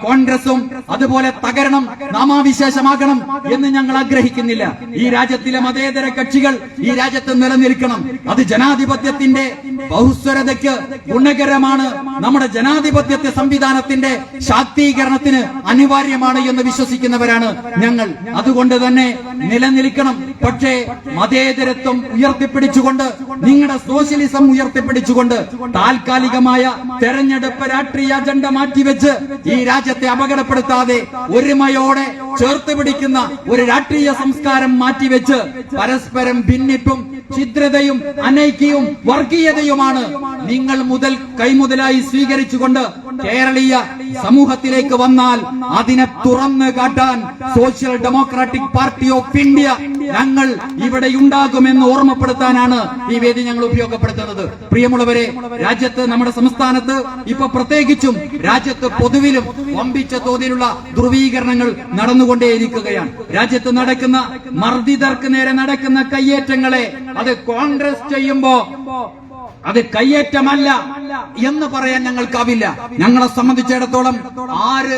കോൺഗ്രസും അതുപോലെ തകരണം, നാമാവിശേഷമാകണം എന്ന് ഞങ്ങൾ ആഗ്രഹിക്കുന്നില്ല. ഈ രാജ്യത്തിലെ മതേതര കക്ഷികൾ ഈ രാജ്യത്ത് നിലനിൽക്കണം. അത് ജനാധിപത്യത്തിന്റെ ബഹുസ്വരതയ്ക്ക് ഗുണകരമാണ്, നമ്മുടെ ജനാധിപത്യത്തെ സംവിധാനത്തിന്റെ ശാക്തീകരണത്തിന് അനിവാര്യമാണ് എന്ന് വിശ്വസിക്കുന്നവരാണ് ഞങ്ങൾ. അതുകൊണ്ട് തന്നെ നിലനിൽക്കണം. പക്ഷേ മതേതരത്വം ഉയർത്തിപ്പിടിച്ചുകൊണ്ട്, നിങ്ങളുടെ സോഷ്യലിസം ഉയർത്തിപ്പിടിച്ചുകൊണ്ട് താൽക്കാലികമായ തെരഞ്ഞെടുപ്പ് രാഷ്ട്രീയ അജണ്ട മാറ്റിവെച്ച് ഈ രാജ്യത്തെ അപകടപ്പെടുത്താതെ ഒരുമയോടെ ചേർത്ത് പിടിക്കുന്ന ഒരു രാഷ്ട്രീയ സംസ്കാരം മാറ്റിവെച്ച് പരസ്പരം ഭിന്നിപ്പും ഛിദ്രതയും അനൈക്യവും വർഗീയതയുമാണ് നിങ്ങൾ കൈമുതലായി സ്വീകരിച്ചുകൊണ്ട് കേരളീയ സമൂഹത്തിലേക്ക് വന്നാൽ അതിനെ തുറന്നു കാട്ടാൻ social democratic party of India ഞങ്ങൾ ഇവിടെ ഉണ്ടാകുമെന്ന് ഓർമ്മപ്പെടുത്താനാണ് ഈ വേദി ഞങ്ങൾ ഉപയോഗപ്പെടുത്തുന്നത്. പ്രിയമുള്ളവരെ, രാജ്യത്ത്, നമ്മുടെ സംസ്ഥാനത്ത് ഇപ്പൊ പ്രത്യേകിച്ചും രാജ്യത്ത് പൊതുവിലും വമ്പിച്ച തോതിലുള്ള ധ്രുവീകരണങ്ങൾ നടന്നുകൊണ്ടേയിരിക്കുകയാണ്. രാജ്യത്ത് നടക്കുന്ന മർദ്ദിതർക്ക് നേരെ നടക്കുന്ന കയ്യേറ്റങ്ങളെ അത് കോൺഗ്രസ് ചെയ്യുമ്പോ അത് കയ്യേറ്റമല്ല എന്ന് പറയാൻ ഞങ്ങൾക്കാവില്ല. ഞങ്ങളെ സംബന്ധിച്ചിടത്തോളം ആര്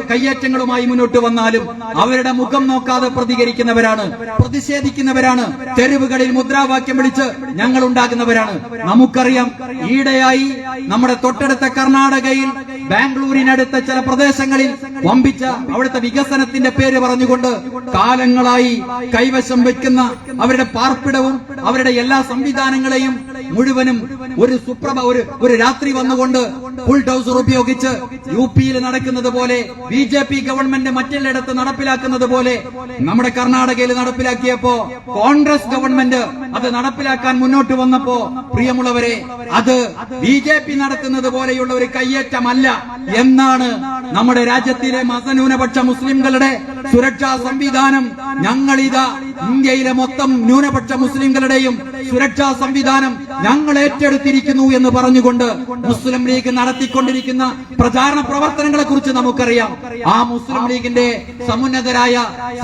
കയ്യേറ്റങ്ങളുമായി മുന്നോട്ട് വന്നാലും അവരുടെ മുഖം നോക്കാതെ പ്രതികരിക്കുന്നവരാണ്, പ്രതിഷേധിക്കുന്നവരാണ്, തെരുവുകളിൽ മുദ്രാവാക്യം വിളിച്ച് ഞങ്ങൾ ഉണ്ടാകുന്നവരാണ്. നമുക്കറിയാം, ഈയിടെയായി നമ്മുടെ തൊട്ടടുത്ത കർണാടകയിൽ, ബാംഗ്ലൂരിനടുത്ത ചില പ്രദേശങ്ങളിൽ വമ്പിച്ച അവിടുത്തെ വികസനത്തിന്റെ പേര് പറഞ്ഞുകൊണ്ട് കാലങ്ങളായി കൈവശം വയ്ക്കുന്ന അവരുടെ പാർപ്പിടവും അവരുടെ എല്ലാ സംവിധാനങ്ങളെയും മുഴുവനും ഒരു രാത്രി വന്നുകൊണ്ട് ബുൾഡോസർ ഉപയോഗിച്ച് യുപിയിൽ നടക്കുന്നത് പോലെ, BJP ഗവൺമെന്റ് മറ്റെല്ലായിടത്ത് നടപ്പിലാക്കുന്നത് പോലെ നമ്മുടെ കർണാടകയിൽ നടപ്പിലാക്കിയപ്പോ കോൺഗ്രസ് ഗവൺമെന്റ് അത് നടപ്പിലാക്കാൻ മുന്നോട്ട് വന്നപ്പോ, പ്രിയമുള്ളവരെ, അത് BJP നടത്തുന്നത് പോലെയുള്ള ഒരു കയ്യേറ്റമല്ല എന്നാണ് നമ്മുടെ രാജ്യത്തിലെ മതന്യൂനപക്ഷ മുസ്ലിംകളുടെ സുരക്ഷാ സംവിധാനം. ഞങ്ങളിതാ ഇന്ത്യയിലെ മൊത്തം ന്യൂനപക്ഷ മുസ്ലിംകളുടെയും സുരക്ഷാ സംവിധാനം ഞങ്ങൾ ഏറ്റെടുത്തിരിക്കുന്നു എന്ന് പറഞ്ഞുകൊണ്ട് മുസ്ലിം ലീഗ് നടത്തിക്കൊണ്ടിരിക്കുന്ന പ്രചാരണ പ്രവർത്തനങ്ങളെ കുറിച്ച് നമുക്കറിയാം. ആ മുസ്ലിം ലീഗിന്റെ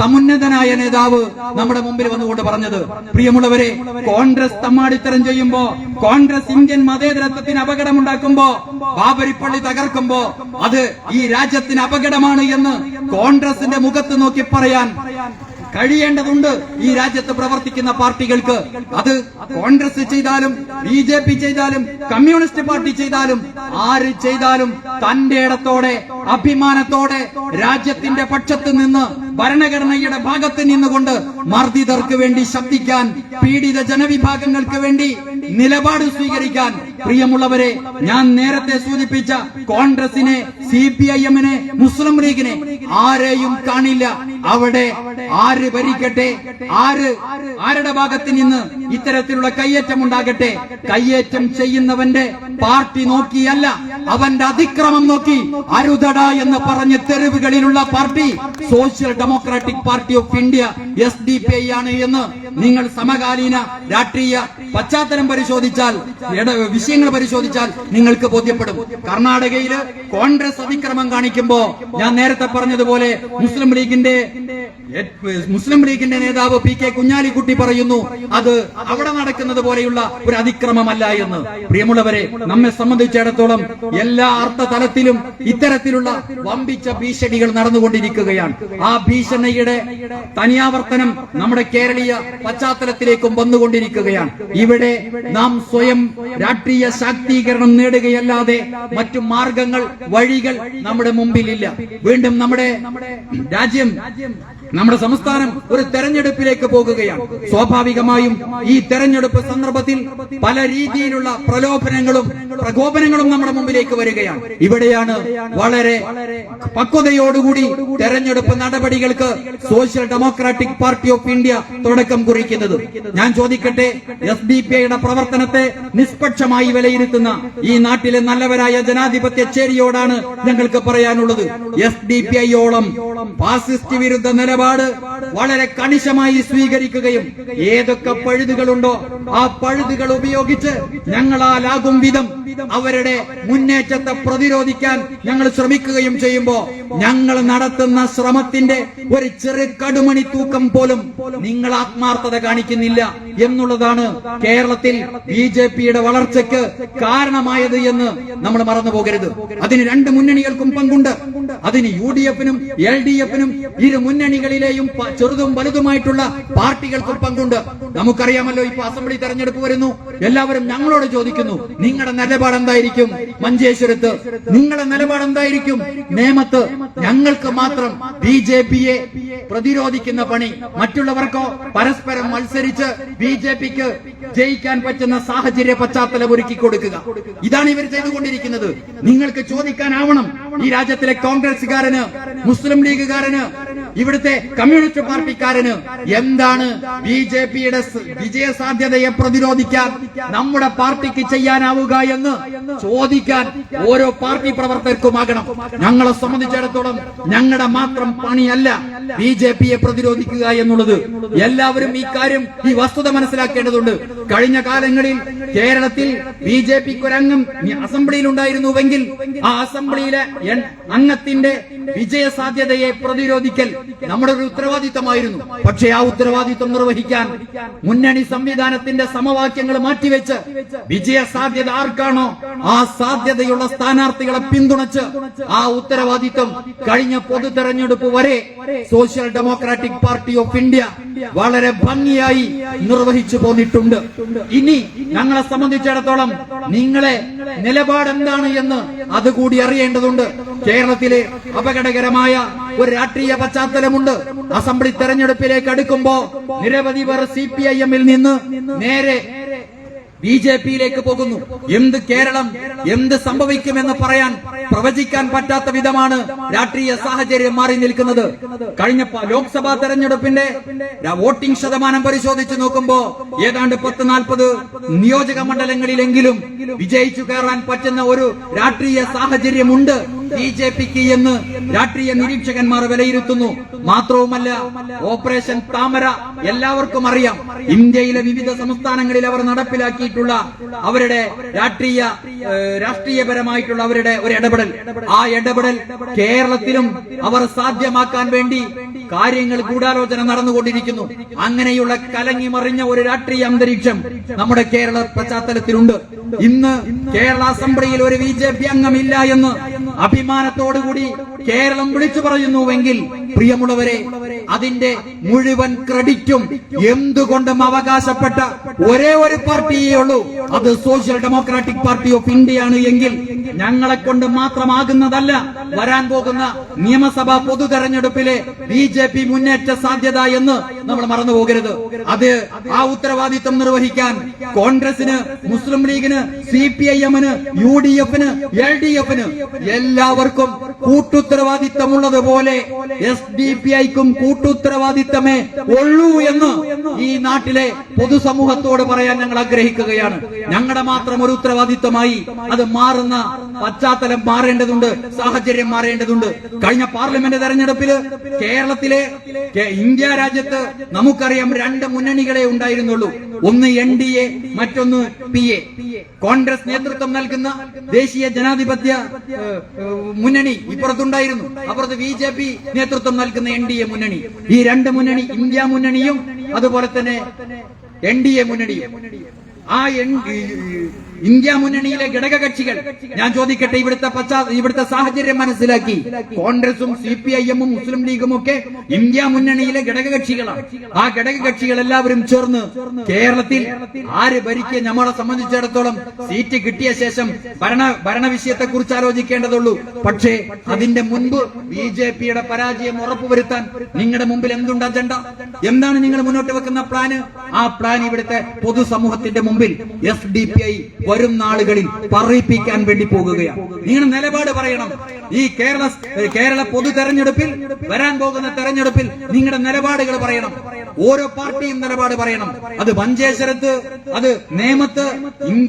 സമുന്നതനായ നേതാവ് നമ്മുടെ മുമ്പിൽ വന്നുകൊണ്ട് പറഞ്ഞത്, പ്രിയമുള്ളവരെ, കോൺഗ്രസ് തമ്മാടിത്തരം ചെയ്യുമ്പോ, കോൺഗ്രസ് ഇന്ത്യൻ മതേതരത്വത്തിന് അപകടമുണ്ടാക്കുമ്പോ, ബാബരിപ്പള്ളി തകർക്കുമ്പോ അത് ഈ രാജ്യത്തിന് അപകടമാണ് എന്ന് കോൺഗ്രസിന്റെ മുഖത്ത് നോക്കി പറയാൻ കഴിയേണ്ടതുണ്ട് ഈ രാജ്യത്ത് പ്രവർത്തിക്കുന്ന പാർട്ടികൾക്ക്. അത് കോൺഗ്രസ് ചെയ്താലും BJP ചെയ്താലും കമ്മ്യൂണിസ്റ്റ് പാർട്ടി ചെയ്താലും ആര് ചെയ്താലും തന്റെ ഇടത്തോടെ, അഭിമാനത്തോടെ രാജ്യത്തിന്റെ പക്ഷത്ത് നിന്ന്, ഭരണഘടനയുടെ ഭാഗത്ത് നിന്നുകൊണ്ട് മർദ്ദിതർക്ക് വേണ്ടി ശബ്ദിക്കാൻ, പീഡിത ജനവിഭാഗങ്ങൾക്ക് വേണ്ടി നിലപാട് സ്വീകരിക്കാൻ, പ്രിയമുള്ളവരെ, ഞാൻ നേരത്തെ സൂചിപ്പിച്ച കോൺഗ്രസിനെ, CPIM-നെ, മുസ്ലിം ലീഗിനെ ആരെയും കാണില്ല. അവിടെ ആര് ഭരിക്കട്ടെ, ആരുടെ ഭാഗത്ത് നിന്ന് ഇത്തരത്തിലുള്ള കയ്യേറ്റം ഉണ്ടാകട്ടെ, കയ്യേറ്റം ചെയ്യുന്നവന്റെ പാർട്ടി നോക്കിയല്ല, അവന്റെ അതിക്രമം നോക്കി അരുതട എന്ന് പറഞ്ഞ് തെരുവുകളിലുള്ള party social democratic party of India SDPI ആണ് എന്ന് നിങ്ങൾ സമകാലീന രാഷ്ട്രീയ പശ്ചാത്തലം പരിശോധിച്ചാൽ, വിഷയങ്ങൾ പരിശോധിച്ചാൽ നിങ്ങൾക്ക് ബോധ്യപ്പെടും. കർണാടകയിൽ കോൺഗ്രസ് അതിക്രമം കാണിക്കുമ്പോ ഞാൻ നേരത്തെ പറഞ്ഞതുപോലെ മുസ്ലിം ലീഗിന്റെ നേതാവ് PK കുഞ്ഞാലിക്കുട്ടി പറയുന്നു അത് അവിടെ നടക്കുന്നത് പോലെയുള്ള ഒരു അതിക്രമമല്ല എന്ന്. പ്രിയമുള്ളവരെ, നമ്മെ സംബന്ധിച്ചിടത്തോളം എല്ലാ അർത്ഥതലത്തിലും ഇത്തരത്തിലുള്ള വമ്പിച്ച ഭീഷണികൾ നടന്നുകൊണ്ടിരിക്കുകയാണ്. ആ ഭീഷണിയുടെ തനിയാവർത്തനം നമ്മുടെ കേരളീയ പശ്ചാത്തലത്തിലേക്കും വന്നുകൊണ്ടിരിക്കുകയാണ്. ഇവിടെ നാം സ്വയം രാഷ്ട്രീയ ശാക്തീകരണം നേടുകയല്ലാതെ മറ്റു മാർഗങ്ങൾ, വഴികൾ നമ്മുടെ മുമ്പിലില്ല. വീണ്ടും നമ്മുടെ രാജ്യം, നമ്മുടെ സംസ്ഥാനം ഒരു തെരഞ്ഞെടുപ്പിലേക്ക് പോകുകയാണ്. സ്വാഭാവികമായും ഈ തെരഞ്ഞെടുപ്പ് സന്ദർഭത്തിൽ പല രീതിയിലുള്ള പ്രകോപനങ്ങളും നമ്മുടെ മുമ്പിലേക്ക് വരികയാണ്. ഇവിടെയാണ് വളരെ പക്വതയോടുകൂടി തെരഞ്ഞെടുപ്പ് നടപടികൾക്ക് social democratic party of India തുടക്കം കുറിക്കുന്നത്. ഞാൻ ചോദിക്കട്ടെ, SDPIയുടെ പ്രവർത്തനത്തെ നിഷ്പക്ഷമായി വിലയിരുത്തുന്ന ഈ നാട്ടിലെ നല്ലവരായ ജനാധിപത്യ ചേരിയോടാണ് ഞങ്ങൾക്ക് പറയാനുള്ളത്. SDPIയോളം ഫാസിസ്റ്റ് വിരുദ്ധ നിലപാട് വളരെ കണിശമായി സ്വീകരിക്കുകയും ഏതൊക്കെ പഴുതുകളുണ്ടോ ആ പഴുതുകൾ ഉപയോഗിച്ച് ഞങ്ങളാലാകും വിധം അവരുടെ മുന്നേറ്റത്തെ പ്രതിരോധിക്കാൻ ഞങ്ങൾ ശ്രമിക്കുകയും ചെയ്യുമ്പോ ഞങ്ങൾ നടത്തുന്ന ശ്രമത്തിന്റെ ഒരു ചെറു കടുമണി തൂക്കം പോലും നിങ്ങൾ ആത്മാർത്ഥത കാണിക്കുന്നില്ല. എന്നുള്ളതാണ് കേരളത്തിൽ BJPയുടെ വളർച്ചയ്ക്ക് കാരണമായത് എന്ന് നമ്മൾ മറന്നു പോകരുത്. അതിന് രണ്ട് മുന്നണികൾക്കും പങ്കുണ്ട്. അതിന് UDF-നും LDF-നും ഇരു മുന്നണികളിലെയും ചെറുതും വലുതുമായിട്ടുള്ള പാർട്ടികൾക്കും പങ്കുണ്ട്. നമുക്കറിയാമല്ലോ, ഇപ്പൊ അസംബ്ലി തെരഞ്ഞെടുപ്പ് വരുന്നു. എല്ലാവരും ഞങ്ങളോട് ചോദിക്കുന്നു, നിങ്ങളുടെ നിലപാട് എന്തായിരിക്കും മഞ്ചേശ്വരത്ത്, നിങ്ങളുടെ നിലപാട് എന്തായിരിക്കും നേമത്ത്? ഞങ്ങൾക്ക് മാത്രം BJPയെ പ്രതിരോധിക്കുന്ന പണി, മറ്റുള്ളവർക്കോ പരസ്പരം മത്സരിച്ച് BJPക്ക് ജയിക്കാൻ പറ്റുന്ന സാഹചര്യ പശ്ചാത്തലം ഒരുക്കി കൊടുക്കുക. ഇതാണ് ഇവർ ചെയ്തുകൊണ്ടിരിക്കുന്നത്. നിങ്ങൾക്ക് ചോദിക്കാനാവണം, ഈ രാജ്യത്തിലെ കോൺഗ്രസുകാരന്, മുസ്ലിം ലീഗുകാരന്, ഇവിടുത്തെ കമ്മ്യൂണിസ്റ്റ് പാർട്ടിക്കാരന് എന്താണ് BJPയുടെ വിജയസാധ്യതയെ പ്രതിരോധിക്കാൻ നമ്മുടെ പാർട്ടിക്ക് ചെയ്യാനാവുക എന്ന് ചോദിക്കാൻ ഓരോ പാർട്ടി പ്രവർത്തകർക്കുമാകണം. ഞങ്ങളെ സംബന്ധിച്ചിടത്തോളം ഞങ്ങളുടെ മാത്രം പണിയല്ല BJPയെ പ്രതിരോധിക്കുക എന്നുള്ളത്. എല്ലാവരും ഈ കാര്യം, ഈ വസ്തുത മനസ്സിലാക്കേണ്ടതുണ്ട്. കഴിഞ്ഞ കാലങ്ങളിൽ കേരളത്തിൽ BJPക്ക് ഒരംഗം അസംബ്ലിയിൽ ഉണ്ടായിരുന്നുവെങ്കിൽ ആ അസംബ്ലിയിലെ അംഗത്തിന്റെ വിജയസാധ്യതയെ പ്രതിരോധിക്കൽ നമ്മുടെ ഒരു ഉത്തരവാദിത്തമായിരുന്നു. പക്ഷേ ആ ഉത്തരവാദിത്തം നിർവഹിക്കാൻ മുന്നണി സംവിധാനത്തിന്റെ സമവാക്യങ്ങൾ മാറ്റിവെച്ച് വിജയസാധ്യത ആർക്കാണോ ആ സാധ്യതയുള്ള സ്ഥാനാർത്ഥികളെ പിന്തുണച്ച് ആ ഉത്തരവാദിത്തം കഴിഞ്ഞ പൊതു തെരഞ്ഞെടുപ്പ് വരെ social democratic party of India വളരെ ഭംഗിയായി നിർവഹിച്ചു പോന്നിട്ടുണ്ട്. ഇനി ഞങ്ങളെ സംബന്ധിച്ചിടത്തോളം നിങ്ങളെ നിലപാട് എന്താണ് എന്ന് അതുകൂടി അറിയേണ്ടതുണ്ട്. കേരളത്തിലെ അപകടകരമായ ഒരു രാഷ്ട്രീയ പശ്ചാത്തലമുണ്ട്. അസംബ്ലി തെരഞ്ഞെടുപ്പിലേക്ക് അടുക്കുമ്പോ നിരവധി പേർ CPIM-ൽ നിന്ന് നേരെ BJPയിലേക്ക് പോകുന്നു. എന്ത് കേരളം, എന്ത് സംഭവിക്കുമെന്ന് പറയാൻ, പ്രവചിക്കാൻ പറ്റാത്ത വിധമാണ് രാഷ്ട്രീയ സാഹചര്യം മാറി നിൽക്കുന്നത്. കഴിഞ്ഞ ലോക്സഭാ തെരഞ്ഞെടുപ്പിന്റെ വോട്ടിംഗ് ശതമാനം പരിശോധിച്ചു നോക്കുമ്പോ ഏതാണ്ട് 10-40 നിയോജക മണ്ഡലങ്ങളിലെങ്കിലും വിജയിച്ചു കയറാൻ പറ്റുന്ന ഒരു രാഷ്ട്രീയ സാഹചര്യമുണ്ട് BJPക്ക് എന്ന് രാഷ്ട്രീയ നിരീക്ഷകന്മാർ വിലയിരുത്തുന്നു. മാത്രവുമല്ല, ഓപ്പറേഷൻ താമര എല്ലാവർക്കും അറിയാം. ഇന്ത്യയിലെ വിവിധ സംസ്ഥാനങ്ങളിൽ അവർ നടപ്പിലാക്കിയിട്ടുള്ള അവരുടെ രാഷ്ട്രീയപരമായിട്ടുള്ള അവരുടെ ഒരു ഇടപെടൽ, ആ ഇടപെടൽ കേരളത്തിലും അവർ സാധ്യമാക്കാൻ വേണ്ടി കാര്യങ്ങൾ ഗൂഢാലോചന നടന്നുകൊണ്ടിരിക്കുന്നു. അങ്ങനെയുള്ള കലങ്ങി മറിഞ്ഞ ഒരു രാഷ്ട്രീയ അന്തരീക്ഷം നമ്മുടെ കേരള പശ്ചാത്തലത്തിലുണ്ട്. ഇന്ന് കേരള അസംബ്ലിയിൽ ഒരു BJP അംഗമില്ല എന്ന് അഭിമാനത്തോടുകൂടി കേരളം വിളിച്ചു പറയുന്നുവെങ്കിൽ, പ്രിയമുള്ളവരെ, അതിന്റെ മുഴുവൻ ക്രെഡിറ്റും എന്തുകൊണ്ടും അവകാശപ്പെട്ട ഒരേ ഒരു പാർട്ടിയേ ഉള്ളൂ, അത് സോഷ്യൽ ഡെമോക്രാറ്റിക് പാർട്ടി ഓഫ് ഇന്ത്യയാണ്. എങ്കിൽ ഞങ്ങളെ കൊണ്ട് മാത്രമാകുന്നതല്ല വരാൻ പോകുന്ന നിയമസഭാ പൊതു തെരഞ്ഞെടുപ്പിലെ BJP മുന്നേറ്റ സാധ്യത എന്ന് നമ്മൾ മറന്നു പോകരുത്. അത് ആ ഉത്തരവാദിത്തം നിർവഹിക്കാൻ കോൺഗ്രസിന്, മുസ്ലിം ലീഗിന്, CPIM-ന്, UDF-ന്, LDF-ന് എല്ലാവർക്കും കൂട്ടുത്തരവാദിത്തമുള്ളതുപോലെ SDPIക്കും കൂട്ടുത്തരവാദിത്തമേ ഉള്ളൂ എന്ന് ഈ നാട്ടിലെ പൊതുസമൂഹത്തോട് പറയാൻ ഞങ്ങൾ ആഗ്രഹിക്കുകയാണ്. ഞങ്ങളുടെ മാത്രം ഒരു ഉത്തരവാദിത്തമായി അത് മാറുന്ന പശ്ചാത്തലം മാറേണ്ടതുണ്ട്, സാഹചര്യം മാറേണ്ടതുണ്ട്. കഴിഞ്ഞ പാർലമെന്റ് തെരഞ്ഞെടുപ്പിൽ കേരളത്തിലെ ഇന്ത്യ രാജ്യത്ത് നമുക്കറിയാം 2 മുന്നണികളെ ഉണ്ടായിരുന്നുള്ളൂ. ഒന്ന് NDA, മറ്റൊന്ന് PA. കോൺഗ്രസ് നേതൃത്വം നൽകുന്ന ദേശീയ ജനാധിപത്യ മുന്നണി ഇപ്പുറത്തുണ്ടായിരുന്നു, അപ്പുറത്ത് BJP നേതൃത്വം നൽകുന്ന NDA മുന്നണി. ഈ 2 മുന്നണി, ഇന്ത്യ മുന്നണിയും അതുപോലെ തന്നെ NDA മുന്നണിയും. ആ ഇന്ത്യ മുന്നണിയിലെ ഘടകകക്ഷികൾ, ഞാൻ ചോദിക്കട്ടെ, ഇവിടുത്തെ സാഹചര്യം മനസ്സിലാക്കി കോൺഗ്രസും CPIM-ഉം മുസ്ലിം ലീഗും ഒക്കെ ഇന്ത്യ മുന്നണിയിലെ ഘടകകക്ഷികളാണ്. ആ ഘടകകക്ഷികൾ എല്ലാവരും ചേർന്ന് കേരളത്തിൽ ആര് ഭരിക്കുക, നമ്മളെ സംബന്ധിച്ചിടത്തോളം സീറ്റ് കിട്ടിയ ശേഷം ഭരണവിഷയത്തെ കുറിച്ച് ആലോചിക്കേണ്ടതുള്ളൂ. പക്ഷേ അതിന്റെ മുൻപ് BJPയുടെ പരാജയം ഉറപ്പുവരുത്താൻ നിങ്ങളുടെ മുമ്പിൽ എന്തുണ്ട് അജണ്ട? എന്താണ് നിങ്ങൾ മുന്നോട്ട് വെക്കുന്ന പ്ലാന്? ആ പ്ലാൻ ഇവിടുത്തെ പൊതുസമൂഹത്തിന്റെ മുമ്പിൽ SDPI വരും നാളുകളിൽ പറയിപ്പിക്കാൻ വേണ്ടി പോകുകയാണ്. നിങ്ങൾ നിലപാട് പറയണം. ഈ കേരള പൊതു തെരഞ്ഞെടുപ്പിൽ, വരാൻ പോകുന്ന തെരഞ്ഞെടുപ്പിൽ നിങ്ങളുടെ നിലപാടുകൾ പറയണം. ഓരോ പാർട്ടിയും നിലപാട് പറയണം. അത് മഞ്ചേശ്വരത്ത്, അത് നേമത്ത്,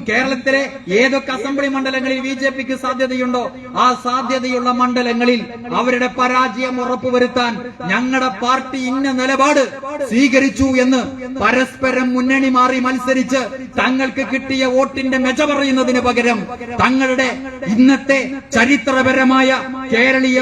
കേരളത്തിലെ ഏതൊക്കെ അസംബ്ലി മണ്ഡലങ്ങളിൽ BJPക്ക് സാധ്യതയുണ്ടോ ആ സാധ്യതയുള്ള മണ്ഡലങ്ങളിൽ അവരുടെ പരാജയം ഉറപ്പുവരുത്താൻ ഞങ്ങളുടെ പാർട്ടി ഇന്ന നിലപാട് സ്വീകരിച്ചു എന്ന് പരസ്പരം മുന്നണി മാറി മത്സരിച്ച് തങ്ങൾക്ക് കിട്ടിയ വോട്ടിന്റെ വ്യഥ പറയുന്നതിന് പകരം തങ്ങളുടെ ഇന്നത്തെ ചരിത്രപരമായ കേരളീയ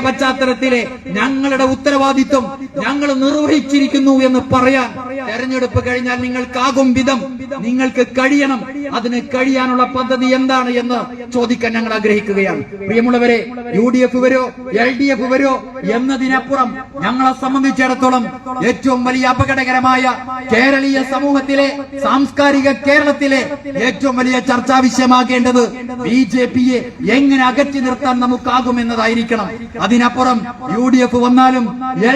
പശ്ചാത്തലത്തിലെ ഞങ്ങളുടെ ഉത്തരവാദിത്വം ഞങ്ങൾ നിർവഹിച്ചിരിക്കുന്നു എന്ന് പറയാൻ തെരഞ്ഞെടുപ്പ് കഴിഞ്ഞാൽ നിങ്ങൾക്കാകും വിധം നിങ്ങൾക്ക് കഴിയണം. അതിന് കഴിയാനുള്ള പദ്ധതി എന്താണ് എന്ന് ചോദിക്കാൻ ഞങ്ങൾ ആഗ്രഹിക്കുകയാണ്. പ്രിയമുള്ളവരെ, UDF വരോ LDF വരോ എന്നതിനപ്പുറം ഞങ്ങളെ സംബന്ധിച്ചിടത്തോളം ഏറ്റവും വലിയ അപകടകരമായ കേരളീയ സമൂഹത്തിലെ സാംസ്കാരിക കേരളത്തിലെ ഏറ്റവും വലിയ ചർച്ചാ വിഷയമാകേണ്ടത് BJPയെ എങ്ങനെ അകറ്റി നിർത്താൻ നമുക്കാകുമെന്നതായിരിക്കണം. അതിനപ്പുറം UDF വന്നാലും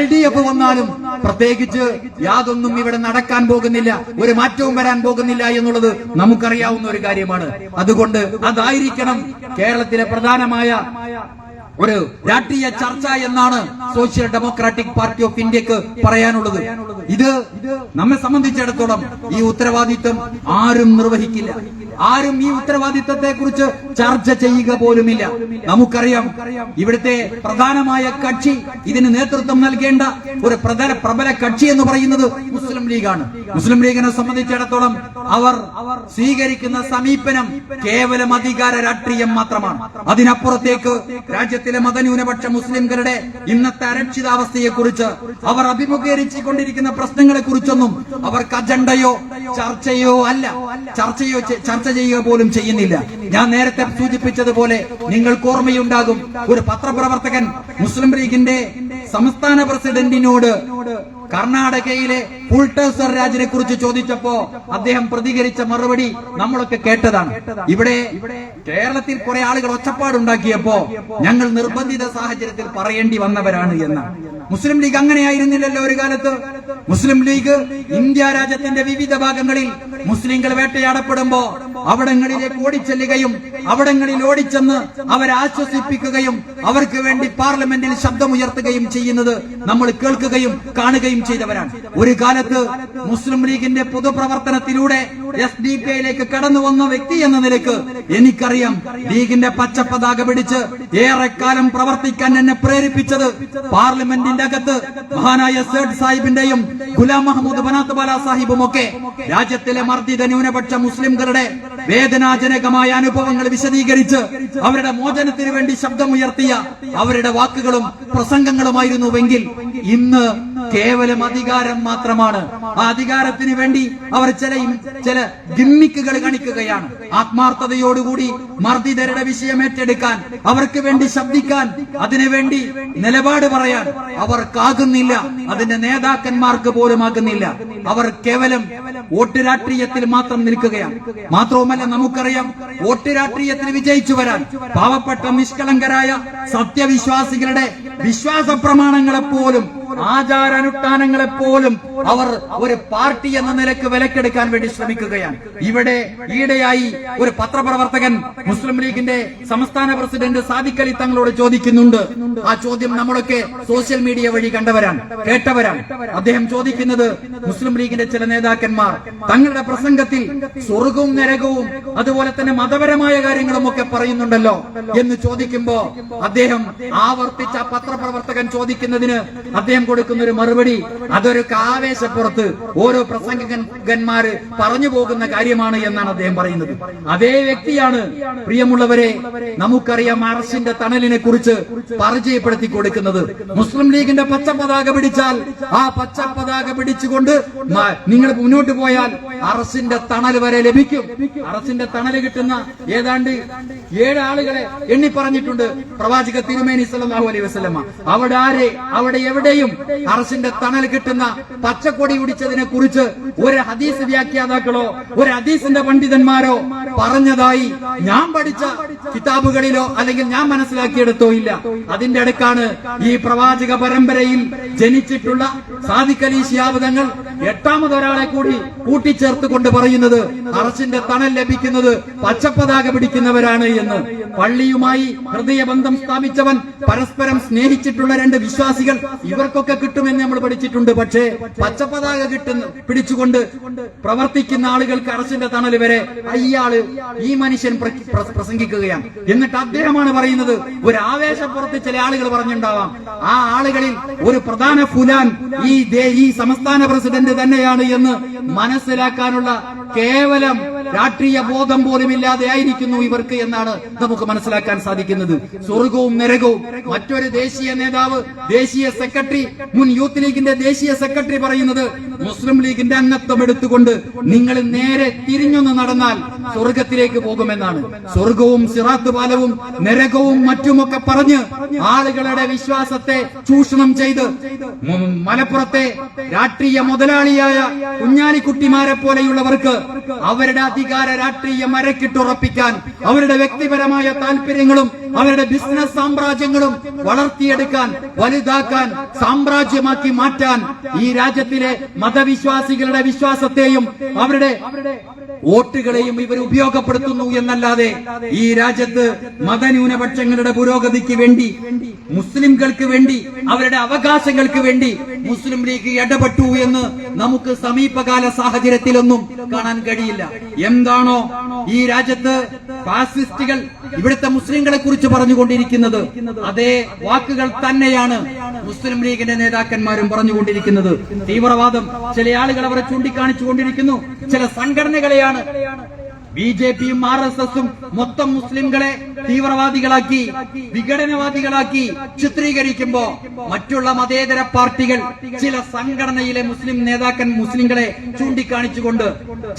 LDF വന്നാലും പ്രത്യേകിച്ച് യാതൊന്നും ഇവിടെ നടക്കാൻ പോകുന്നില്ല, ഒരു മാറ്റവും വരാൻ പോകുന്നില്ല എന്നുള്ളത് നമുക്കറിയാവുന്ന ഒരു കാര്യമാണ്. അതുകൊണ്ട് അതായിരിക്കണം കേരളത്തിലെ പ്രധാനമായ ഒരു രാഷ്ട്രീയ ചർച്ച എന്നാണ് സോഷ്യൽ ഡെമോക്രാറ്റിക് പാർട്ടി ഓഫ് ഇന്ത്യക്ക് പറയാനുള്ളത്. ഇത് നമ്മെ സംബന്ധിച്ചിടത്തോളം ഈ ഉത്തരവാദിത്വം ആരും നിർവഹിക്കില്ല. ആരും ഈ ഉത്തരവാദിത്വത്തെ കുറിച്ച് ചർച്ച ചെയ്യുക പോലുമില്ല. നമുക്കറിയാം ഇവിടുത്തെ പ്രധാനമായ കക്ഷി, ഇതിന് നേതൃത്വം നൽകേണ്ട ഒരു പ്രബല കക്ഷി എന്ന് പറയുന്നത് മുസ്ലിം ലീഗാണ്. മുസ്ലിം ലീഗിനെ സംബന്ധിച്ചിടത്തോളം അവർ സ്വീകരിക്കുന്ന സമീപനം കേവലം അധികാര രാഷ്ട്രീയം മാത്രമാണ്. അതിനപ്പുറത്തേക്ക് രാജ്യത്തിലെ മതന്യൂനപക്ഷ മുസ്ലിംകളുടെ ഇന്നത്തെ അരക്ഷിതാവസ്ഥയെ കുറിച്ച്, അവർ അഭിമുഖീകരിച്ചു കൊണ്ടിരിക്കുന്ന പ്രശ്നങ്ങളെ കുറിച്ചൊന്നും അവർക്ക് അജണ്ടയോ ചർച്ച ചെയ്യുക പോലും ചെയ്യുന്നില്ല. ഞാൻ നേരത്തെ സൂചിപ്പിച്ചതുപോലെ നിങ്ങൾക്ക് ഓർമ്മയുണ്ടാകും, ഒരു പത്രപ്രവർത്തകൻ മുസ്ലിം ലീഗിന്റെ സംസ്ഥാന പ്രസിഡന്റിനോട് കർണാടകയിലെ ഫുൾട്ടേഴ്സർ രാജിനെ കുറിച്ച് ചോദിച്ചപ്പോ അദ്ദേഹം പ്രതികരിച്ച മറുപടി നമ്മളൊക്കെ കേട്ടതാണ്. ഇവിടെ കേരളത്തിൽ കുറെ ആളുകൾ ഒച്ചപ്പാടുണ്ടാക്കിയപ്പോ ഞങ്ങൾ നിർബന്ധിത സാഹചര്യത്തിൽ പറയേണ്ടി വന്നവരാണ് എന്ന്. മുസ്ലിം ലീഗ് അങ്ങനെയായിരുന്നില്ലല്ലോ ഒരു കാലത്ത്. മുസ്ലിം ലീഗ് ഇന്ത്യ രാജ്യത്തിന്റെ വിവിധ ഭാഗങ്ങളിൽ മുസ്ലിങ്ങൾ വേട്ടയാടപ്പെടുമ്പോ അവിടങ്ങളിലേക്ക് ഓടിച്ചെല്ലുകയും അവിടങ്ങളിൽ ഓടിച്ചെന്ന് അവരെ ആശ്വസിപ്പിക്കുകയും അവർക്ക് വേണ്ടി പാർലമെന്റിൽ ശബ്ദമുയർത്തുകയും ചെയ്യുന്നത് നമ്മൾ കേൾക്കുകയും കാണുകയും ചെയ്തവരാണ്. ഒരു കാലത്ത് മുസ്ലിം ലീഗിന്റെ പൊതുപ്രവർത്തനത്തിലൂടെ SDP-യിലേക്ക് കടന്നു വന്ന വ്യക്തി എന്ന നിലയ്ക്ക് എനിക്കറിയാം ലീഗിന്റെ പച്ച പതാക പിടിച്ച് ഏറെക്കാലം പ്രവർത്തിക്കാൻ എന്നെ പ്രേരിപ്പിച്ചത് പാർലമെന്റിന്റെ അകത്ത് മഹാനായ സേഠ് സാഹിബിന്റെയും ഗുലാം മഹമ്മൂദ് ബനാത്ത് ബാല സാഹിബും ഒക്കെ രാജ്യത്തിലെ മർദ്ദിത ന്യൂനപക്ഷ മുസ്ലിംകളുടെ വേദനാജനകമായ അനുഭവങ്ങൾ വിശദീകരിച്ച് അവരുടെ മോചനത്തിന് വേണ്ടി ശബ്ദമുയർത്തിയ അവരുടെ വാക്കുകളും പ്രസംഗങ്ങളുമായിരുന്നുവെങ്കിൽ ഇന്ന് കേവലം അധികാരം മാത്രമാണ്. ആ അധികാരത്തിന് വേണ്ടി അവർ ചില ഗിമ്മിക്കുകൾ കാണിക്കുകയാണ്. ആത്മാർത്ഥതയോടുകൂടി മർദ്ദിതരുടെ വിഷയം ഏറ്റെടുക്കാൻ, അവർക്ക് വേണ്ടി ശബ്ദിക്കാൻ, അതിനുവേണ്ടി നിലപാട് പറയാൻ അവർക്കാകുന്നില്ല. അതിന്റെ നേതാക്കന്മാർക്ക് പോലും ആകുന്നില്ല. അവർ കേവലം വോട്ട് രാഷ്ട്രീയത്തിൽ മാത്രം നിൽക്കുകയാണ്. മാത്രവുമല്ല, നമുക്കറിയാം വോട്ട് രാഷ്ട്രീയത്തിൽ വിജയിച്ചു വരാൻ പാവപ്പെട്ട നിഷ്കളങ്കരായ സത്യവിശ്വാസികളുടെ വിശ്വാസ പ്രമാണങ്ങളെപ്പോലും ആചാരാനുഷ്ഠാനങ്ങളെപ്പോലും അവർ ഒരു പാർട്ടി എന്ന നിലക്ക് വിലക്കെടുക്കാൻ വേണ്ടി ശ്രമിക്കുകയാണ്. ഇവിടെ ഈയിടെയായി ഒരു പത്രപ്രവർത്തകൻ മുസ്ലിം ലീഗിന്റെ സംസ്ഥാന പ്രസിഡന്റ് സാദിഖ് അലി തങ്ങളോട് ചോദിക്കുന്നുണ്ട്. ആ ചോദ്യം നമ്മളൊക്കെ സോഷ്യൽ മീഡിയ വഴി കണ്ടവരാണ്, കേട്ടവരാണ്. അദ്ദേഹം ചോദിക്കുന്നത്, മുസ്ലിം ലീഗിന്റെ ചില നേതാക്കന്മാർ തങ്ങളുടെ പ്രസംഗത്തിൽ സ്വർഗവും നരകവും അതുപോലെ തന്നെ മതപരമായ കാര്യങ്ങളും ഒക്കെ പറയുന്നുണ്ടല്ലോ എന്ന് ചോദിക്കുമ്പോ അദ്ദേഹം ആവർത്തിച്ച പത്രപ്രവർത്തകൻ ചോദിക്കുന്നതിന് അദ്ദേഹം കൊടുക്കുന്ന ഒരു മറുപടി അതൊരു ആവേശപ്പുറത്ത് ഓരോ പ്രസംഗകന്മാര് പറഞ്ഞു പോകുന്ന കാര്യമാണ് എന്നാണ് അദ്ദേഹം പറയുന്നത്. അതേ വ്യക്തിയാണ് പ്രിയമുള്ളവരെ നമുക്കറിയാം അറസിന്റെ തണലിനെ കുറിച്ച് പരിചയപ്പെടുത്തി കൊടുക്കുന്നത്. മുസ്ലിം ലീഗിന്റെ പച്ച പതാക പിടിച്ചാൽ ആ പച്ച പതാക പിടിച്ചുകൊണ്ട് നിങ്ങൾ മുന്നോട്ട് പോയാൽ അറസിന്റെ തണൽ വരെ ലഭിക്കും. അറസിന്റെ തണൽ കിട്ടുന്ന ഏതാണ്ട് 7 ആളുകളെ എണ്ണി പറഞ്ഞിട്ടുണ്ട് പ്രവാചക തിരുമേനി സല്ലല്ലാഹു അലൈഹി വസല്ലമ. അവിടെ എവിടെയും അറസിന്റെ തണൽ കിട്ടുന്ന പച്ചക്കൊടി ഉടിച്ചതിനെ കുറിച്ച് ഒരു ഹദീസ് വ്യാഖ്യാതാക്കളോ ഒരു ഹദീസിന്റെ പണ്ഡിതന്മാരോ പറഞ്ഞതായി ഞാൻ പഠിച്ച കിതാബുകളിലോ അല്ലെങ്കിൽ ഞാൻ മനസ്സിലാക്കിയെടുത്തോ ഇല്ല. അതിന്റെ അടുക്കാണ് ഈ പ്രവാചക പരമ്പരയിൽ ജനിച്ചിട്ടുള്ള സാദിഖ് അലി ശിഹാബ് തങ്ങൾ 8ാമതൊരാളെ കൂടി കൂട്ടിച്ചേർത്ത് കൊണ്ട് പറയുന്നത് അറസിന്റെ തണൽ ലഭിക്കുന്നത് പച്ചപ്പതാക പിടിക്കുന്നവരാണ് എന്ന്. പള്ളിയുമായി ഹൃദയബന്ധം സ്ഥാപിച്ചവൻ, പരസ്പരം സ്നേഹിച്ചിട്ടുള്ള 2 വിശ്വാസികൾ, ഇവർക്കൊക്കെ കിട്ടുമെന്ന് നമ്മൾ പഠിച്ചിട്ടുണ്ട്. പക്ഷേ പച്ചപ്പതാക പിടിച്ചുകൊണ്ട് പ്രവർത്തിക്കുന്ന ആളുകൾക്ക് അറസിന്റെ തണൽ വരെ ഈ മനുഷ്യൻ പ്രസംഗിക്കുകയാണ്. എന്നിട്ട് അദ്ദേഹമാണ് പറയുന്നത്, ഒരു ആവേശപ്പുറത്ത് ചില ആളുകൾ പറഞ്ഞിട്ടുണ്ടാവാം, ആ ആളുകളിൽ ഒരു പ്രധാന ഫുലാൻ ഈ സംസ്ഥാന പ്രസിഡന്റ് തന്നെയാണ് എന്ന് മനസ്സിലാക്കാനുള്ള കേവലം രാഷ്ട്രീയ ബോധം പോലും ഇല്ലാതെ ആയിരിക്കുന്നു ഇവർക്ക് എന്നാണ് നമുക്ക് മനസ്സിലാക്കാൻ സാധിക്കുന്നത്. സ്വർഗവും നരകവും. മറ്റൊരു ദേശീയ നേതാവ്, ദേശീയ സെക്രട്ടറി, മുൻ യൂത്ത് ലീഗിന്റെ ദേശീയ സെക്രട്ടറി പറയുന്നത് മുസ്ലിം ലീഗിന്റെ അംഗത്വം എടുത്തുകൊണ്ട് നിങ്ങൾ നേരെ തിരിഞ്ഞൊന്ന് നടന്നാൽ സ്വർഗത്തിലേക്ക് പോകുമെന്നാണ്. സ്വർഗവും സിറാത്ത് പാലവും നരകവും മറ്റുമൊക്കെ പറഞ്ഞ് ആളുകളുടെ വിശ്വാസത്തെ ചൂഷണം ചെയ്ത് മലപ്പുറത്തെ രാഷ്ട്രീയ മുതലാളിയായ കുഞ്ഞാലിക്കുട്ടിമാരെ പോലെയുള്ളവർക്ക് അവരുടെ അധികാര രാഷ്ട്രീയം മരക്കിട്ടുറപ്പിക്കാൻ, അവരുടെ വ്യക്തിപരമായ താല്പര്യങ്ങളും അവരുടെ ബിസിനസ് സാമ്രാജ്യങ്ങളും വളർത്തിയെടുക്കാൻ, വലുതാക്കാൻ, സാമ്രാജ്യമാക്കി മാറ്റാൻ ഈ രാജ്യത്തിലെ മതവിശ്വാസികളുടെ വിശ്വാസത്തെയും അവരുടെ വോട്ടുകളെയും ഇവർ ഉപയോഗപ്പെടുത്തുന്നു എന്നല്ലാതെ ഈ രാജ്യത്ത് മതന്യൂനപക്ഷങ്ങളുടെ പുരോഗതിക്ക് വേണ്ടി, മുസ്ലിംകൾക്ക് വേണ്ടി, അവരുടെ അവകാശങ്ങൾക്ക് വേണ്ടി മുസ്ലിം ലീഗ് ഇടപെട്ടു എന്ന് നമുക്ക് സമീപകാല സാഹചര്യത്തിലൊന്നും കാണാൻ കഴിയില്ല. എന്താണോ ഈ രാജ്യത്ത് ഫാസിസ്റ്റുകൾ ഇവിടുത്തെ മുസ്ലിങ്ങളെ കുറിച്ച് പറഞ്ഞുകൊണ്ടിരിക്കുന്നത്, അതേ വാക്കുകൾ തന്നെയാണ് മുസ്ലിം ലീഗിന്റെ നേതാക്കന്മാരും പറഞ്ഞുകൊണ്ടിരിക്കുന്നത്. തീവ്രവാദം ചില ആളുകൾ അവരെ ചൂണ്ടിക്കാണിച്ചുകൊണ്ടിരിക്കുന്നു, ചില സംഘടനകളെയാണ് ബിജെപിയും RSSും മൊത്തം മുസ്ലിംകളെ തീവ്രവാദികളാക്കി, വിഘടനവാദികളാക്കി ചിത്രീകരിക്കുമ്പോ മറ്റുള്ള മതേതര പാർട്ടികൾ ചില സംഘടനയിലെ മുസ്ലിം നേതാക്കൻ മുസ്ലിംകളെ ചൂണ്ടിക്കാണിച്ചുകൊണ്ട്,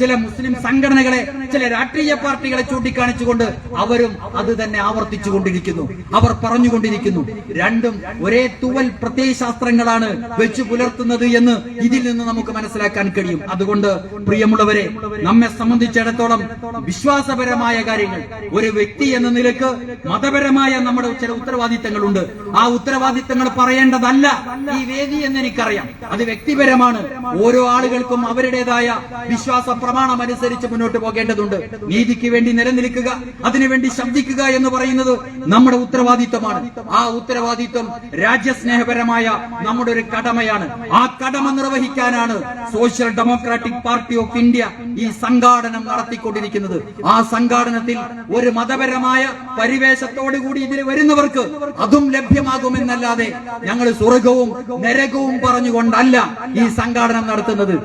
ചില മുസ്ലിം സംഘടനകളെ, ചില രാഷ്ട്രീയ പാർട്ടികളെ ചൂണ്ടിക്കാണിച്ചുകൊണ്ട് അവരും അത് തന്നെ ആവർത്തിച്ചുകൊണ്ടിരിക്കുന്നു. അവർ പറഞ്ഞുകൊണ്ടിരിക്കുന്നു രണ്ടും ഒരേ തൂവൽ പ്രത്യയശാസ്ത്രങ്ങളാണ് വെച്ചു പുലർത്തുന്നത് എന്ന് ഇതിൽ നിന്ന് നമുക്ക് മനസ്സിലാക്കാൻ കഴിയും. അതുകൊണ്ട് പ്രിയമുള്ളവരെ, നമ്മെ സംബന്ധിച്ചിടത്തോളം വിശ്വാസപരമായ കാര്യങ്ങൾ, ഒരു വ്യക്തി എന്ന നിലക്ക് മതപരമായ നമ്മുടെ ചില ഉത്തരവാദിത്തങ്ങളുണ്ട്. ആ ഉത്തരവാദിത്തങ്ങൾ പറയേണ്ടതല്ല ഈ വേദി എന്ന് എനിക്കറിയാം. അത് വ്യക്തിപരമാണ്. ഓരോ ആളുകൾക്കും അവരുടേതായ വിശ്വാസ പ്രമാണം അനുസരിച്ച് മുന്നോട്ട് പോകേണ്ടതുണ്ട്. നീതിക്ക് വേണ്ടി നിലനിൽക്കുക, അതിനുവേണ്ടി ശബ്ദിക്കുക എന്ന് പറയുന്നത് നമ്മുടെ ഉത്തരവാദിത്തമാണ്. ആ ഉത്തരവാദിത്വം രാജ്യസ്നേഹപരമായ നമ്മുടെ ഒരു കടമയാണ്. ആ കടമ നിർവഹിക്കാനാണ് social democratic party of India ഈ സംഘാടനം നടത്തിക്കൊണ്ടിരിക്കുന്നത്. ആ സംഘാടനത്തിൽ ഒരു മതപരമായ പരിവേഷത്തോടുകൂടി ഇതിൽ വരുന്നവർക്ക് അതും ലഭ്യമാകുമെന്നല്ലാതെ ഞങ്ങൾ സ്വർഗവും നരകവും പറഞ്ഞുകൊണ്ടല്ല ഈ സംഘാടനം നടത്തുന്നത്.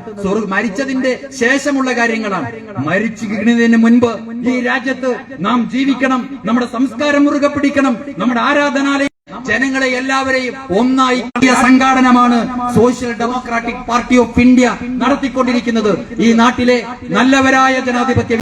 മരിച്ചതിന്റെ ശേഷമുള്ള കാര്യങ്ങളാണ്. മരിക്കുന്നതിന് മുൻപ് ഈ രാജ്യത്ത് നാം ജീവിക്കണം, നമ്മുടെ സംസ്കാരം മുറുകെ പിടിക്കണം, നമ്മുടെ ആരാധനാലയം ജനങ്ങളെ എല്ലാവരെയും ഒന്നായി സംഘാടനമാണ് social democratic party of India നടത്തിക്കൊണ്ടിരിക്കുന്നത്. ഈ നാട്ടിലെ നല്ലവരായ ജനാധിപത്യ